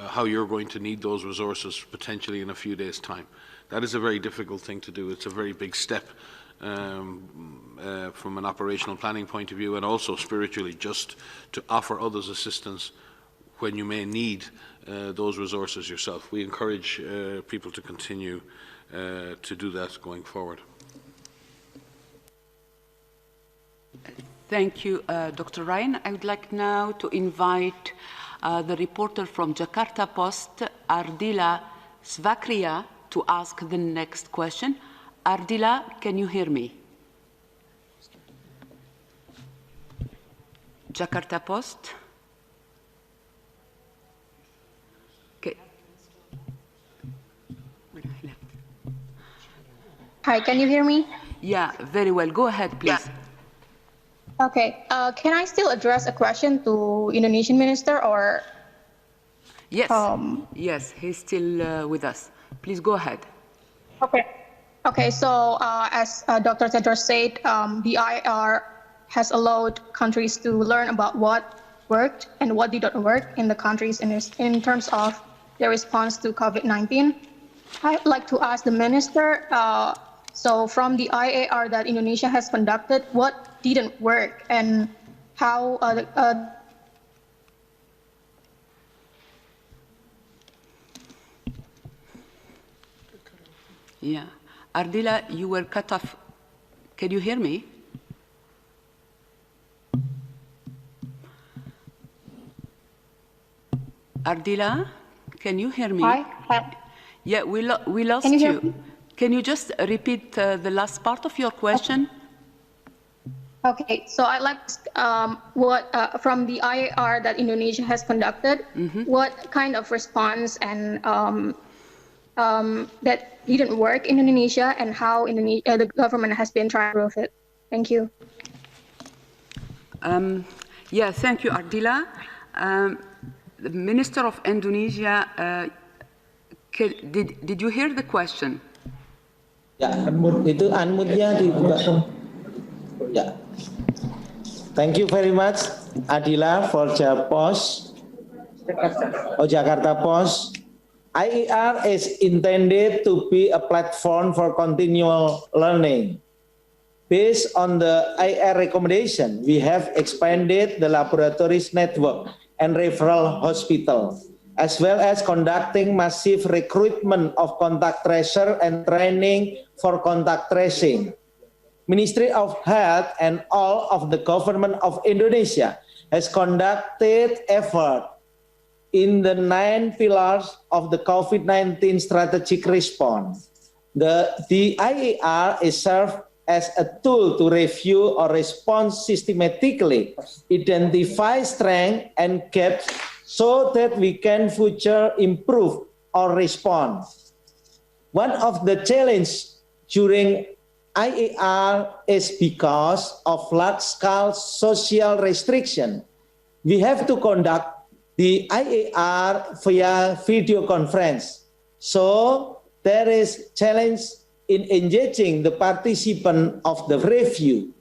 [SPEAKER 10] how you're going to need those resources potentially in a few days' time. That is a very difficult thing to do. It's a very big step from an operational planning point of view, and also spiritually, just to offer others assistance when you may need those resources yourself. We encourage people to continue to do that going forward.
[SPEAKER 1] Thank you, Dr. Ryan. I would like now to invite the reporter from Jakarta Post, Ardila Svakria, to ask the next question. Ardila, can you hear me? Jakarta Post. Okay.
[SPEAKER 16] Hi, can you hear me?
[SPEAKER 1] Yeah, very well. Go ahead, please.
[SPEAKER 16] Yeah. Okay. Can I still address a question to Indonesian minister or?
[SPEAKER 1] Yes. Yes, he's still with us. Please go ahead.
[SPEAKER 16] Okay. Okay. So as Dr. Tedros said, the IAR has allowed countries to learn about what worked and what did not work in the countries in terms of their response to COVID-19. I'd like to ask the minister. So from the IAR that Indonesia has conducted, what didn't work and how
[SPEAKER 1] Yeah. Ardila, you were cut off. Can you hear me? Ardila, can you hear me?
[SPEAKER 16] Hi.
[SPEAKER 1] Yeah, we lost you. Can you just repeat the last part of your question?
[SPEAKER 16] Okay, so I'd like what from the IAR that Indonesia has conducted, what kind of response and that didn't work in Indonesia and how the government has been trying to improve it. Thank you.
[SPEAKER 1] Yeah, thank you, Ardila. The Minister of Indonesia, did you hear the question?
[SPEAKER 5] Ya, itu unmute-nya dibuka. Ya. Thank you very much, Adila, for Jakarta Post. IAR is intended to be a platform for continual learning. Based on the IAR recommendation, we have expanded the laboratories network and referral hospital, as well as conducting massive recruitment of contact tracer and training for contact tracing. Ministry of Health and all of the government of Indonesia has conducted effort in the 9 pillars of the COVID-19 strategic response. The IAR is served as a tool to review or respond systematically, identify strengths and gaps so that we can future improve or respond. One of the challenges during IAR is because of large-scale social restriction. We have to conduct the IAR via video conference. So there is challenge in engaging the participant of the review.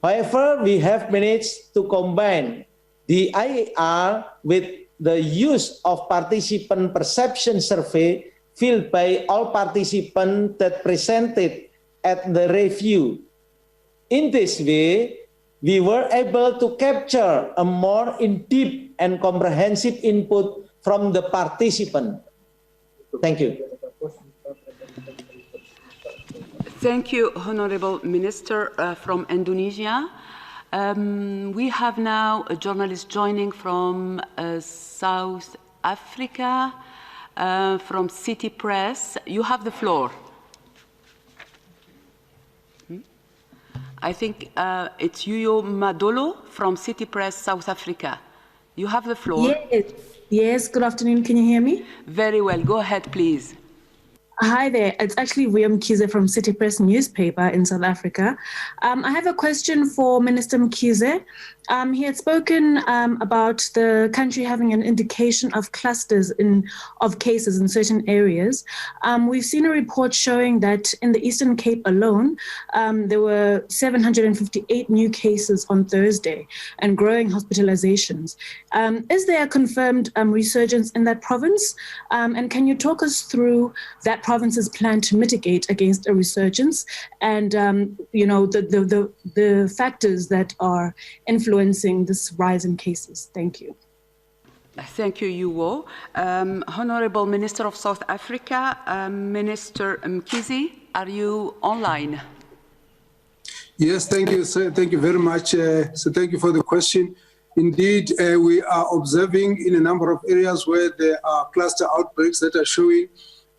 [SPEAKER 5] However, we have managed to combine the IAR with the use of participant perception survey filled by all participants that presented at the review. In this way, we were able to capture a more in-depth and comprehensive input from the participant. Thank you.
[SPEAKER 1] Thank you, Honorable Minister from Indonesia. We have now a journalist joining from South Africa, from City Press. You have the floor. I think it's Yuyo Madolo from City Press, South Africa. You have the floor.
[SPEAKER 17] Yes, good afternoon. Can you hear me?
[SPEAKER 1] Very well. Go ahead, please.
[SPEAKER 17] Hi there. It's actually William Mkhize from City Press newspaper in South Africa. I have a question for Minister Mkhize. He had spoken about the country having an indication of clusters of cases in certain areas. We've seen a report showing that in the Eastern Cape alone, there were 758 new cases on Thursday and growing hospitalizations. Is there a confirmed resurgence in that province? And can you talk us through that province's plan to mitigate against a resurgence and the factors that are influencing this rise in cases? Thank you.
[SPEAKER 1] Thank you, Yuo. Honorable Minister of South Africa, Minister Mkhize, are you online?
[SPEAKER 4] Yes, thank you, sir. Thank you very much. So thank you for the question. Indeed, we are observing in a number of areas where there are cluster outbreaks that are showing.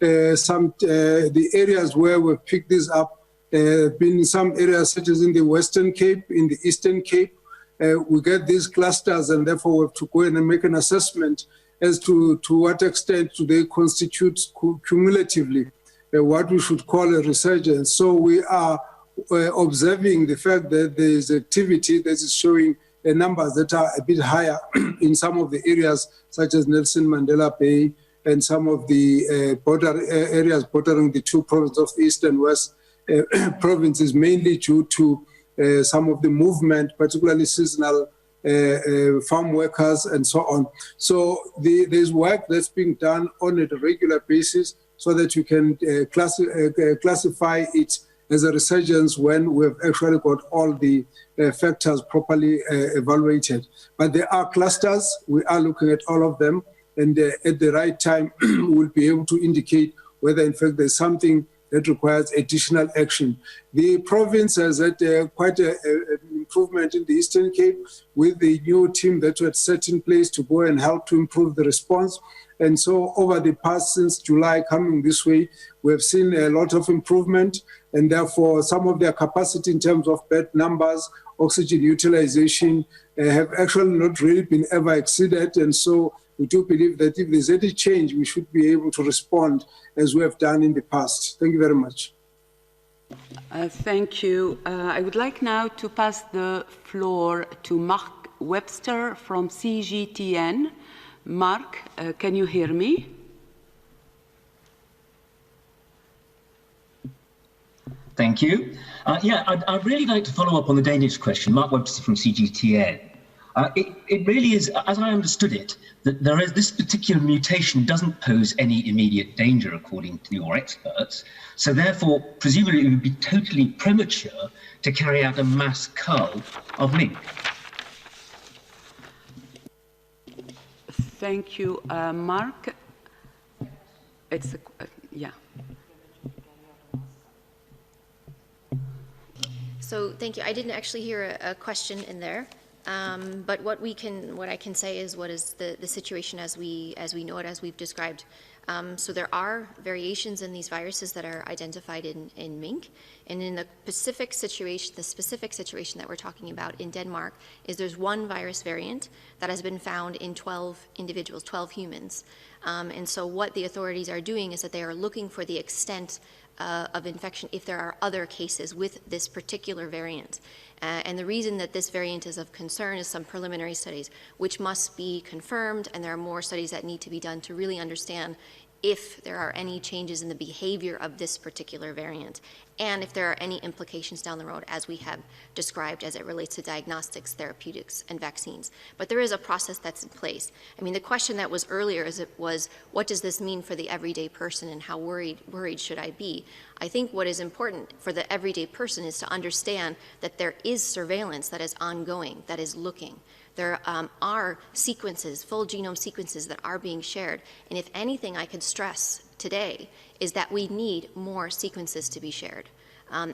[SPEAKER 4] the areas where we've picked this up been some areas such as in the Western Cape, in the Eastern Cape. We get these clusters, and therefore we have to go in and make an assessment as to what extent do they constitute cumulatively what we should call a resurgence. So we are observing the fact that there is activity that is showing numbers that are a bit higher in some of the areas such as Nelson Mandela Bay and some of the border areas bordering the two provinces of the East and West provinces, mainly due to some of the movement, particularly seasonal farm workers and so on. So there's work that's being done on a regular basis so that you can classify it as a resurgence when we've actually got all the factors properly evaluated. But there are clusters, we are looking at all of them, and at the right time, we'll be able to indicate whether in fact there's something that requires additional action. The province has had quite an improvement in the Eastern Cape with the new team that was set in place to go and help to improve the response. And so over the past, since July coming this way, we've seen a lot of improvement, and therefore some of their capacity in terms of bed numbers, oxygen utilization have actually not really been ever exceeded. And so we do believe that if there's any change, we should be able to respond as we have done in the past. Thank you very much.
[SPEAKER 1] Thank you. I would like now to pass the floor to Mark Webster from CGTN. Mark, can you hear me?
[SPEAKER 18] Thank you. I'd really like to follow up on the Danish question. Mark Webster from CGTN. It really is, as I understood it, that this particular mutation doesn't pose any immediate danger, according to your experts. So therefore, presumably it would be totally premature to carry out a mass cull of mink.
[SPEAKER 1] Thank you, Mark. Yeah.
[SPEAKER 7] So thank you. I didn't actually hear a question in there. But what I can say is what is the situation as we know it, as we've described. So there are variations in these viruses that are identified in mink, and in the specific situation that we're talking about in Denmark is there's one virus variant that has been found in 12 individuals, 12 humans. And so what the authorities are doing is that they are looking for the extent of infection if there are other cases with this particular variant. And the reason that this variant is of concern is some preliminary studies, which must be confirmed, and there are more studies that need to be done to really understand if there are any changes in the behavior of this particular variant, and if there are any implications down the road, as we have described as it relates to diagnostics, therapeutics, and vaccines. But there is a process that's in place. I mean, the question that was earlier was, what does this mean for the everyday person, and how worried should I be? I think what is important for the everyday person is to understand that there is surveillance that is ongoing, that is looking. There are sequences, full genome sequences that are being shared. And if anything I could stress today is that we need more sequences to be shared.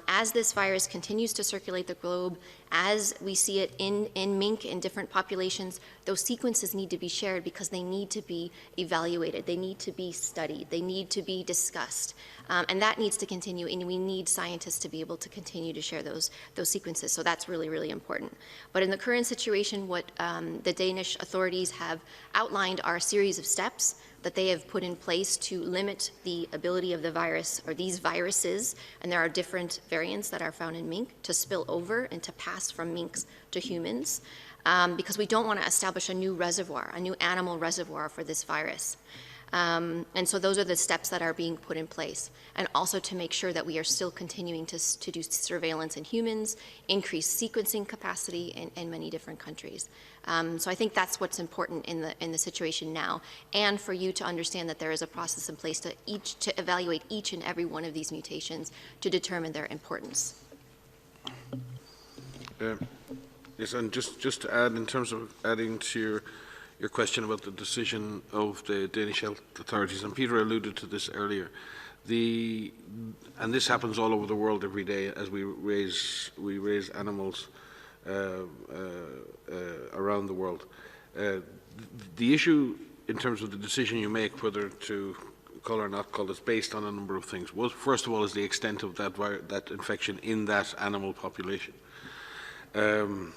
[SPEAKER 7] As this virus continues to circulate the globe, as we see it in mink in different populations, those sequences need to be shared because they need to be evaluated, they need to be studied, they need to be discussed. And that needs to continue, and we need scientists to be able to continue to share those sequences. So that's really, really important. But in the current situation, what the Danish authorities have outlined are a series of steps that they have put in place to limit the ability of the virus, or these viruses, and there are different variants that are found in mink, to spill over and to pass from minks to humans, because we don't want to establish a new reservoir, a new animal reservoir for this virus. And so those are the steps that are being put in place, and also to make sure that we are still continuing to do surveillance in humans, increase sequencing capacity in many different countries. So I think that's what's important in the situation now, and for you to understand that there is a process in place to evaluate each and every one of these mutations to determine their importance.
[SPEAKER 10] Yes, and just to add, in terms of adding to your question about the decision of the Danish health authorities, and Peter alluded to this earlier, and this happens all over the world every day as we raise animals around the world. The issue in terms of the decision you make whether to cull or not cull is based on a number of things. First of all, is the extent of that infection in that animal population. And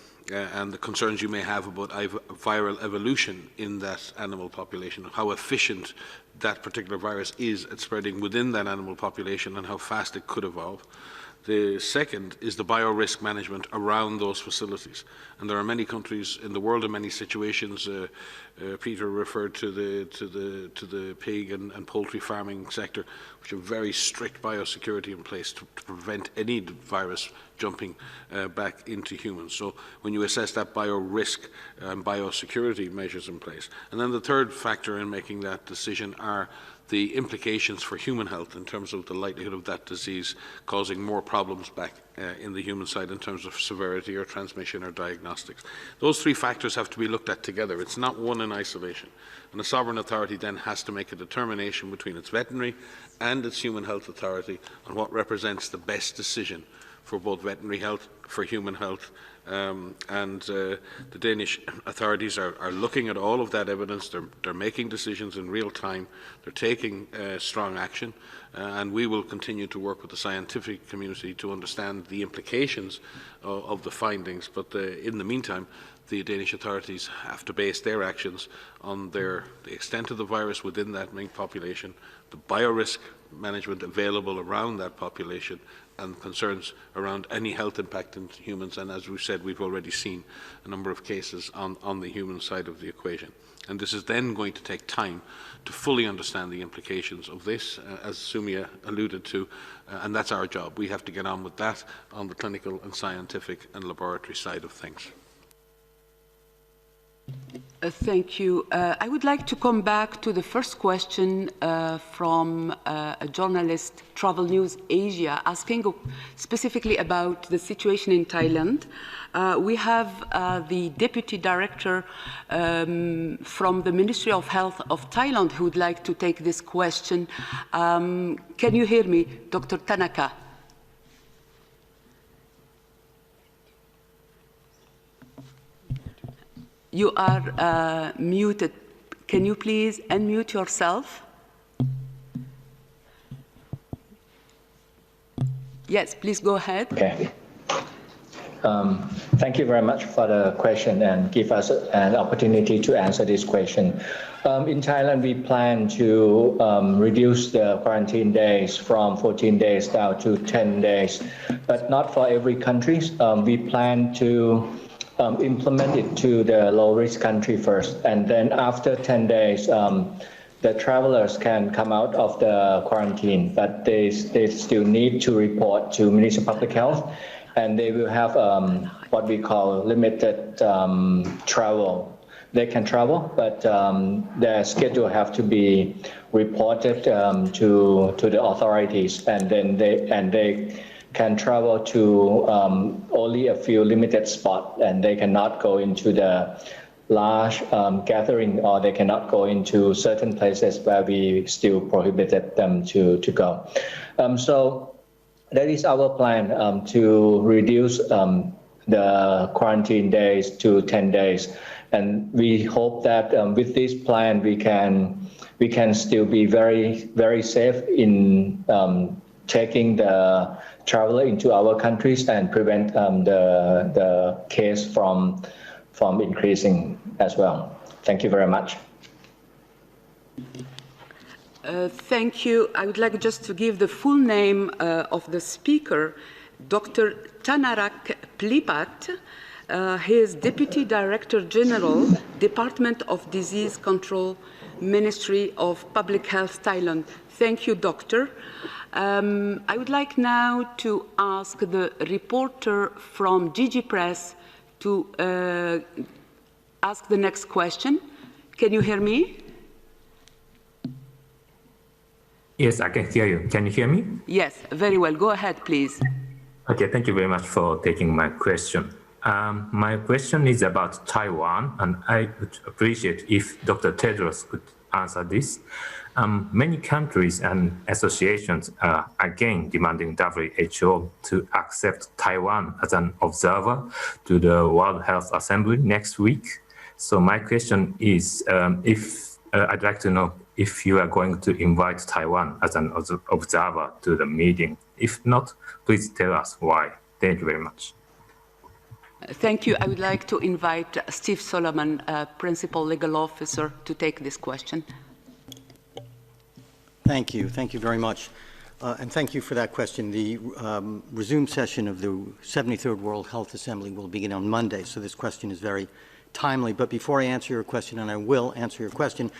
[SPEAKER 10] the concerns you may have about viral evolution in that animal population, how efficient that particular virus is at spreading within that animal population and how fast it could evolve. The second is the biorisk management around those facilities. And there are many countries in the world in many situations. Peter referred to the pig and poultry farming sector, which have very strict biosecurity in place to prevent any virus jumping back into humans. So when you assess that biorisk and biosecurity measures in place. And then the third factor in making that decision are the implications for human health in terms of the likelihood of that disease causing more problems back in the human side in terms of severity or transmission or diagnostics. Those three factors have to be looked at together. It's not one in isolation. And the sovereign authority then has to make a determination between its veterinary and its human health authority on what represents the best decision for both veterinary health, for human health, the Danish authorities are looking at all of that evidence. They're making decisions in real time. They're taking strong action, and we will continue to work with the scientific community to understand the implications of the findings. But in the meantime, the Danish authorities have to base their actions on the extent of the virus within that mink population, the biorisk management available around that population, and concerns around any health impact in humans. And as we've said, we've already seen a number of cases on the human side of the equation. And this is then going to take time to fully understand the implications of this, as Sumia alluded to, and that's our job. We have to get on with that on the clinical and scientific and laboratory side of things.
[SPEAKER 1] Thank you. I would like to come back to the first question from a journalist, Travel News Asia, asking specifically about the situation in Thailand. We have the Deputy Director from the Ministry of Health of Thailand who would like to take this question. Can you hear me, Dr. Tanaka? You are muted. Can you please unmute yourself? Yes, please go ahead.
[SPEAKER 19] Okay. Thank you very much for the question and give us an opportunity to answer this question. In Thailand, we plan to reduce the quarantine days from 14 days down to 10 days, but not for every country. We plan to implement it to the low-risk country first, and then after 10 days, the travelers can come out of the quarantine, but they still need to report to Ministry of Public Health, and they will have what we call limited travel. They can travel, but their schedule have to be reported to the authorities, and then they can travel to only a few limited spots, and they cannot go into the large gathering, or they cannot go into certain places where we still prohibited them to go. So that is our plan, to reduce the quarantine days to 10 days. And we hope that with this plan, we can still be very, very safe in taking the traveler into our countries and prevent the case from increasing as well. Thank you very much.
[SPEAKER 1] Thank you. I would like just to give the full name of the speaker, Dr. Tanarak Plipat. He is Deputy Director General, Department of Disease Control, Ministry of Public Health, Thailand. Thank you, Doctor. I would like now to ask the reporter from GG Press to ask the next question. Can you hear me?
[SPEAKER 20] Yes, I can hear you. Can you hear me?
[SPEAKER 1] Yes, very well. Go ahead, please.
[SPEAKER 20] Okay, thank you very much for taking my question. My question is about Taiwan, and I would appreciate if Dr. Tedros could answer this. Many countries and associations are again demanding WHO to accept Taiwan as an observer to the World Health Assembly next week. So my question is, I'd like to know if you are going to invite Taiwan as an observer to the meeting. If not, please tell us why. Thank you very much.
[SPEAKER 1] Thank you. I would like to invite Steve Solomon, Principal Legal Officer, to take this question.
[SPEAKER 12] Thank you. Thank you very much. And thank you for that question. The resumed session of the 73rd World Health Assembly will begin on Monday, so this question is very timely. But before I answer your question, and I will answer your question,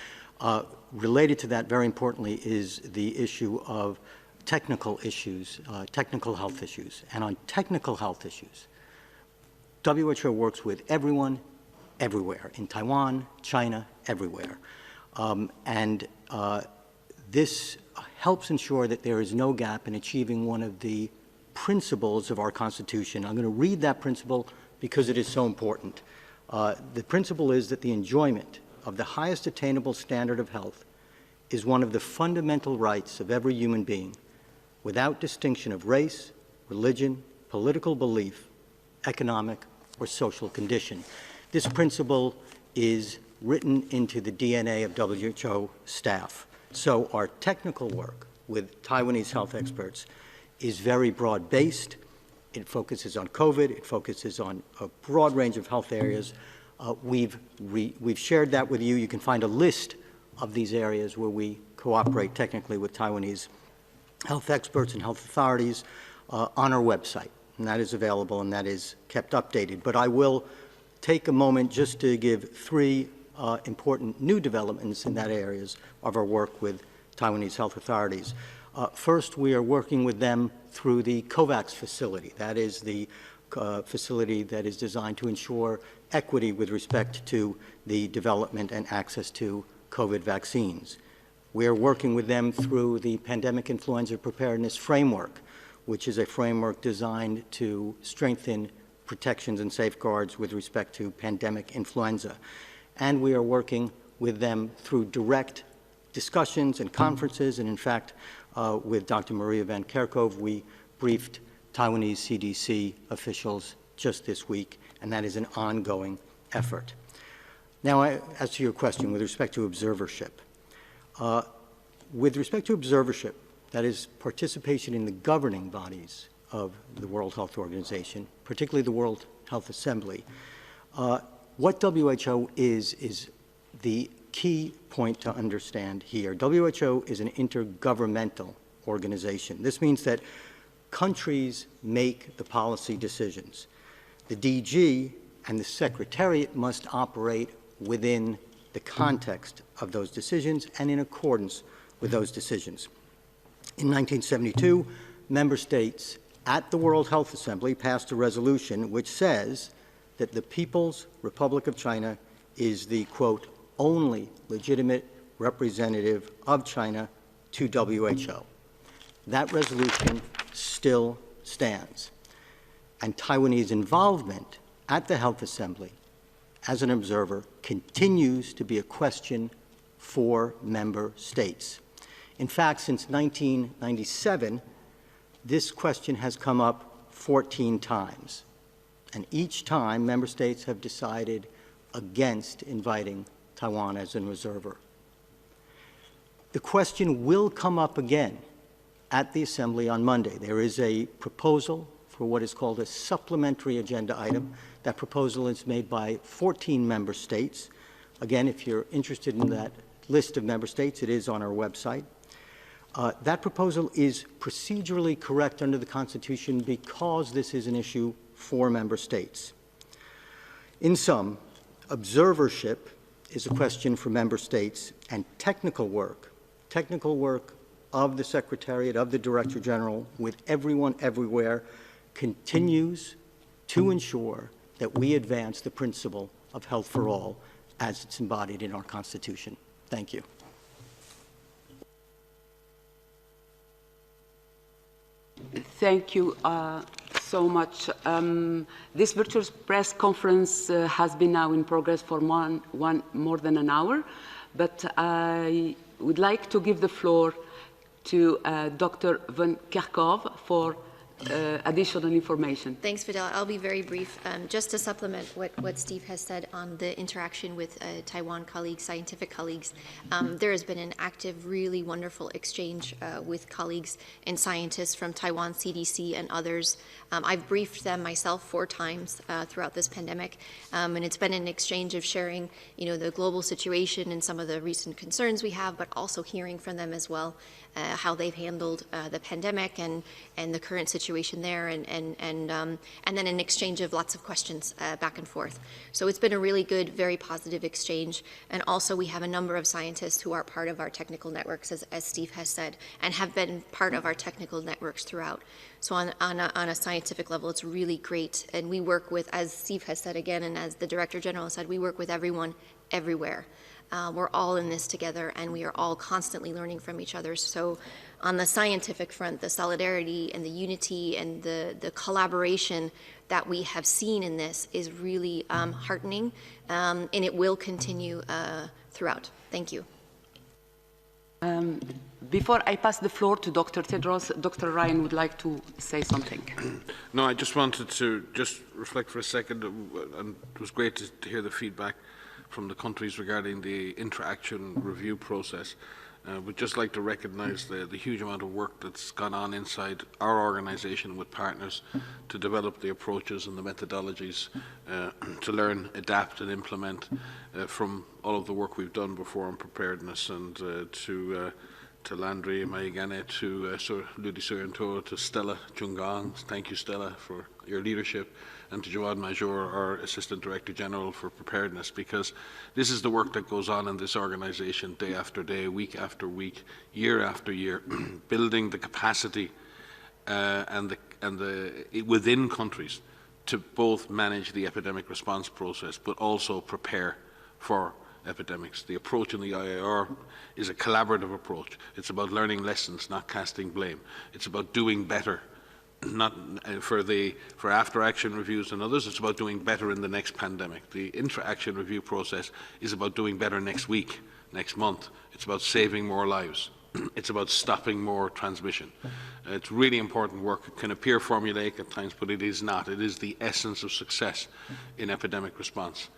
[SPEAKER 12] related to that, very importantly, is the issue of technical issues, technical health issues. And on technical health issues, WHO works with everyone, everywhere, in Taiwan, China, everywhere. This helps ensure that there is no gap in achieving one of the principles of our Constitution. I'm going to read that principle because it is so important. The principle is that the enjoyment of the highest attainable standard of health is one of the fundamental rights of every human being, without distinction of race, religion, political belief, economic, or social condition. This principle is written into the DNA of WHO staff. So our technical work with Taiwanese health experts is very broad-based. It focuses on COVID. It focuses on a broad range of health areas. We've shared that with you. You can find a list of these areas where we cooperate technically with Taiwanese health experts and health authorities on our website. And that is available and that is kept updated. But I will take a moment just to give three important new developments in that areas of our work with Taiwanese health authorities. First, we are working with them through the COVAX facility. That is the facility that is designed to ensure equity with respect to the development and access to COVID vaccines. We are working with them through the Pandemic Influenza Preparedness Framework, which is a framework designed to strengthen protections and safeguards with respect to pandemic influenza. And we are working with them through direct discussions and conferences, and in fact, with Dr. Maria Van Kerkhove, we briefed Taiwanese CDC officials just this week, and that is an ongoing effort. Now, as to your question with respect to observership, that is participation in the governing bodies of the World Health Organization, particularly the World Health Assembly. What WHO is the key point to understand here. WHO is an intergovernmental organization. This means that countries make the policy decisions. The DG and the Secretariat must operate within the context of those decisions and in accordance with those decisions. In 1972, member states at the World Health Assembly passed a resolution which says that the People's Republic of China is the, quote, only legitimate representative of China to WHO. That resolution still stands. And Taiwanese involvement at the Health Assembly as an observer continues to be a question for member states. In fact, since 1997, this question has come up 14 times. And each time, member states have decided against inviting Taiwan as an observer. The question will come up again at the Assembly on Monday. There is a proposal for what is called a supplementary agenda item. That proposal is made by 14 member states. Again, if you're interested in that list of member states, it is on our website. That proposal is procedurally correct under the Constitution because this is an issue for member states. In sum, observership is a question for member states, and technical work of the Secretariat, of the Director General, with everyone everywhere, continues to ensure that we advance the principle of health for all as it's embodied in our Constitution. Thank you.
[SPEAKER 1] Thank you so much. This virtual press conference has been now in progress for more than an hour, but I would like to give the floor to Dr. Van Kerkhove for additional information.
[SPEAKER 7] Thanks, Fidel. I'll be very brief. Just to supplement what Steve has said on the interaction with Taiwan colleagues, scientific colleagues, there has been an active, really wonderful exchange with colleagues and scientists from Taiwan CDC and others. I've briefed them myself 4 times throughout this pandemic, and it's been an exchange of sharing, the global situation and some of the recent concerns we have, but also hearing from them as well how they've handled the pandemic and the current situation there, and then an exchange of lots of questions back and forth. So it's been a really good, very positive exchange. And also we have a number of scientists who are part of our technical networks, as Steve has said, and have been part of our technical networks throughout. So on a scientific level, it's really great. And we work with, as Steve has said again, and as the Director General said, we work with everyone, everywhere. We're all in this together, and we are all constantly learning from each other. So on the scientific front, the solidarity and the unity and the collaboration that we have seen in this is really heartening, and it will continue throughout. Thank you.
[SPEAKER 1] Before I pass the floor to Dr. Tedros, Dr. Ryan would like to say something.
[SPEAKER 10] No, I just wanted to just reflect for a second, and it was great to hear the feedback from the countries regarding the interaction review process. We'd just like to recognise the huge amount of work that's gone on inside our organisation with partners to develop the approaches and the methodologies to learn, adapt and implement from all of the work we've done before on preparedness, and to Landry Maigane, to Ludi Suyanto, to Stella Chungang. Thank you, Stella, for your leadership, and to Jawad Major, our Assistant Director General for Preparedness, because this is the work that goes on in this organisation day after day, week after week, year after year, building the capacity within countries to both manage the epidemic response process, but also prepare for epidemics. The approach in the IAR is a collaborative approach. It's about learning lessons, not casting blame. It's about doing better, not for after-action reviews and others. It's about doing better in the next pandemic. The intra-action review process is about doing better next week, next month. It's about saving more lives. It's about stopping more transmission. It's really important work. It can appear formulaic at times, but it is not. It is the essence of success in epidemic response.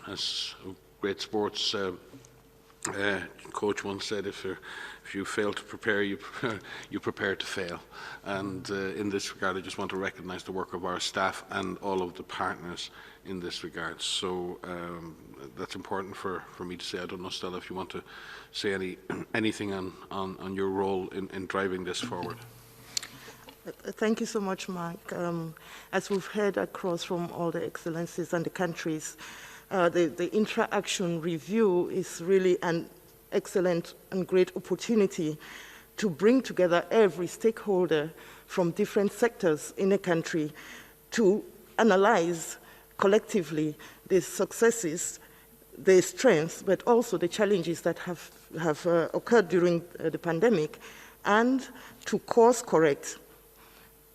[SPEAKER 10] As great sports coach once said, if you fail to prepare, you prepare to fail. And in this regard, I just want to recognise the work of our staff and all of the partners in this regard. So that's important for me to say. I don't know, Stella, if you want to say anything on your role in driving this forward.
[SPEAKER 21] Thank you so much, Mike. As we've heard across from all the excellencies and the countries, the intra-action review is really an excellent and great opportunity to bring together every stakeholder from different sectors in a country to analyze collectively the successes, the strengths, but also the challenges that have occurred during the pandemic, and to course correct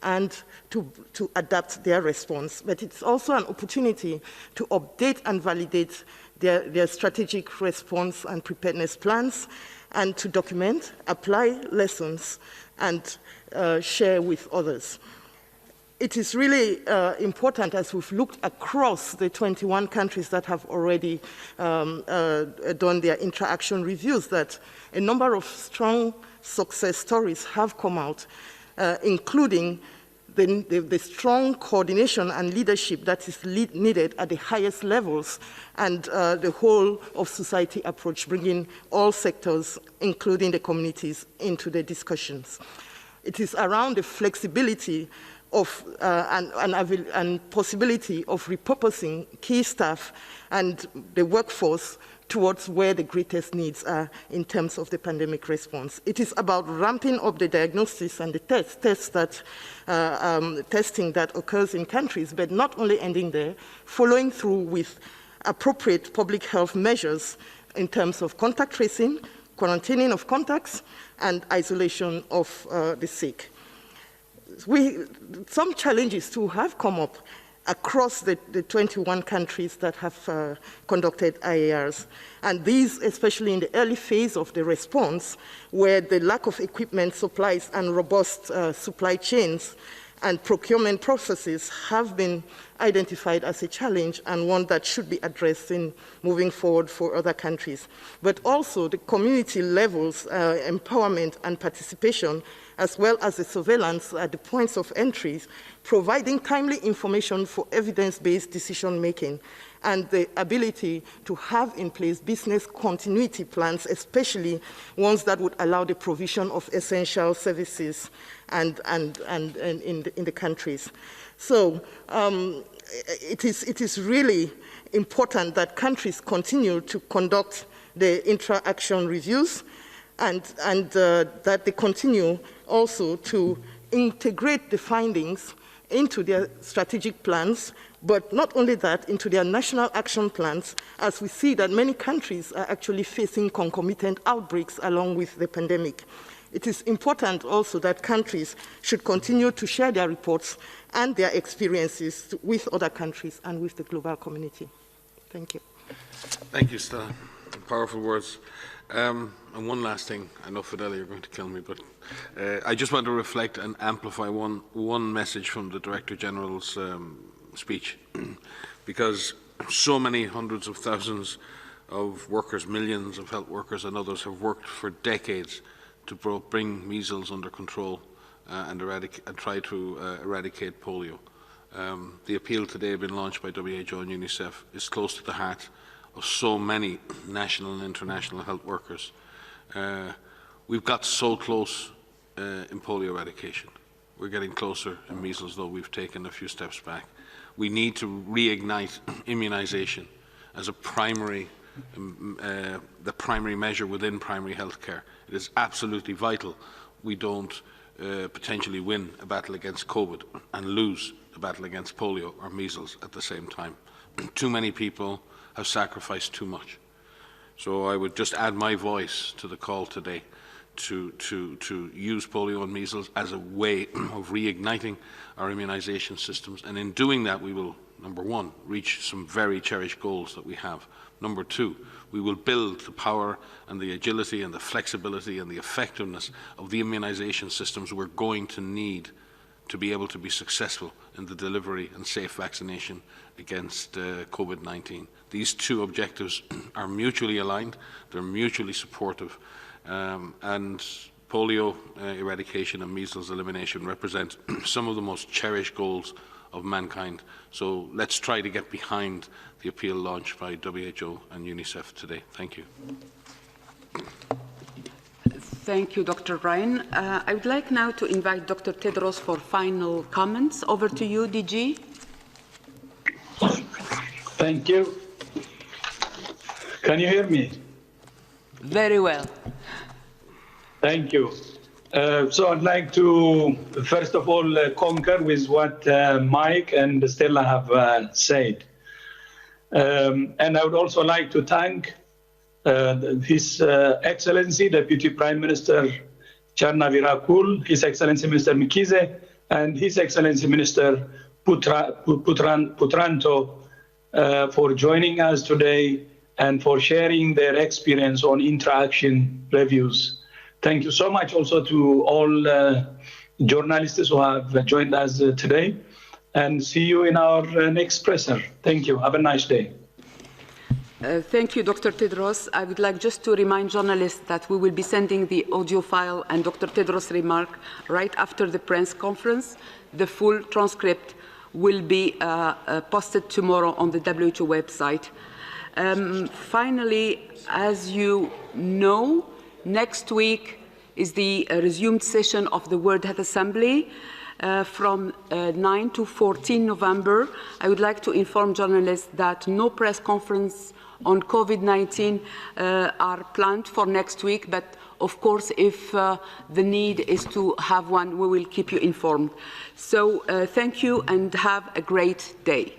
[SPEAKER 21] and to adapt their response. But it's also an opportunity to update and validate their strategic response and preparedness plans, and to document, apply lessons, and share with others. It is really important, as we've looked across the 21 countries that have already done their interaction reviews, that a number of strong success stories have come out, including the strong coordination and leadership that is needed at the highest levels, and the whole of society approach, bringing all sectors, including the communities, into the discussions. It is around the flexibility of and possibility of repurposing key staff and the workforce towards where the greatest needs are in terms of the pandemic response. It is about ramping up the diagnosis and the testing that occurs in countries, but not only ending there, following through with appropriate public health measures in terms of contact tracing, quarantining of contacts, and isolation of the sick. Some challenges too have come up across the 21 countries that have conducted IARs. And these, especially in the early phase of the response, where the lack of equipment, supplies, and robust supply chains and procurement processes have been identified as a challenge and one that should be addressed in moving forward for other countries. But also the community levels, empowerment and participation, as well as the surveillance at the points of entry, providing timely information for evidence-based decision-making, and the ability to have in place business continuity plans, especially ones that would allow the provision of essential services and in the countries. So it is really important that countries continue to conduct the intra-action reviews and that they continue also to integrate the findings into their strategic plans, but not only that, into their national action plans, as we see that many countries are actually facing concomitant outbreaks along with the pandemic. It is important also that countries should continue to share their reports and their experiences with other countries and with the global community. Thank you.
[SPEAKER 10] Thank you, Stella. Powerful words. And one last thing, I know, Fidel, you're going to kill me, but I just want to reflect and amplify one message from the Director General's speech, because so many hundreds of thousands of workers, millions of health workers and others have worked for decades to bring measles under control and try to eradicate polio. The appeal today been launched by WHO and UNICEF is close to the heart of so many national and international health workers. We've got so close in polio eradication. We're getting closer in measles, though we've taken a few steps back. We need to reignite immunization as a primary, the primary measure within primary health care. It is absolutely vital we don't potentially win a battle against COVID and lose the battle against polio or measles at the same time. Too many people have sacrificed too much. So I would just add my voice to the call today to use polio and measles as a way of reigniting our immunization systems. And in doing that, we will, number one, reach some very cherished goals that we have. Number two, we will build the power and the agility and the flexibility and the effectiveness of the immunization systems we're going to need to be able to be successful in the delivery and safe vaccination against COVID-19. These two objectives are mutually aligned, they're mutually supportive, and polio eradication and measles elimination represent some of the most cherished goals of mankind. So let's try to get behind the appeal launched by WHO and UNICEF today. Thank you.
[SPEAKER 1] Thank you, Dr. Ryan. I would like now to invite Dr. Tedros for final comments. Over to you, DG.
[SPEAKER 2] Thank you. Can you hear me?
[SPEAKER 1] Very well.
[SPEAKER 2] Thank you. So I'd like to, first of all, concur with what Mike and Stella have said. And I would also like to thank His Excellency, Deputy Prime Minister Charnavirakul, His Excellency Mr. Mkhize, and His Excellency Minister Putranto for joining us today and for sharing their experience on interaction reviews. Thank you so much also to all journalists who have joined us today, and see you in our next presser. Thank you. Have a nice day.
[SPEAKER 1] Thank you, Dr. Tedros. I would like just to remind journalists that we will be sending the audio file and Dr. Tedros' remark right after the press conference. The full transcript will be posted tomorrow on the WHO website. Finally, as you know, next week is the resumed session of the World Health Assembly from 9 to 14 November. I would like to inform journalists that no press conference on COVID-19 are planned for next week, but of course, if the need is to have one, we will keep you informed. So thank you and have a great day.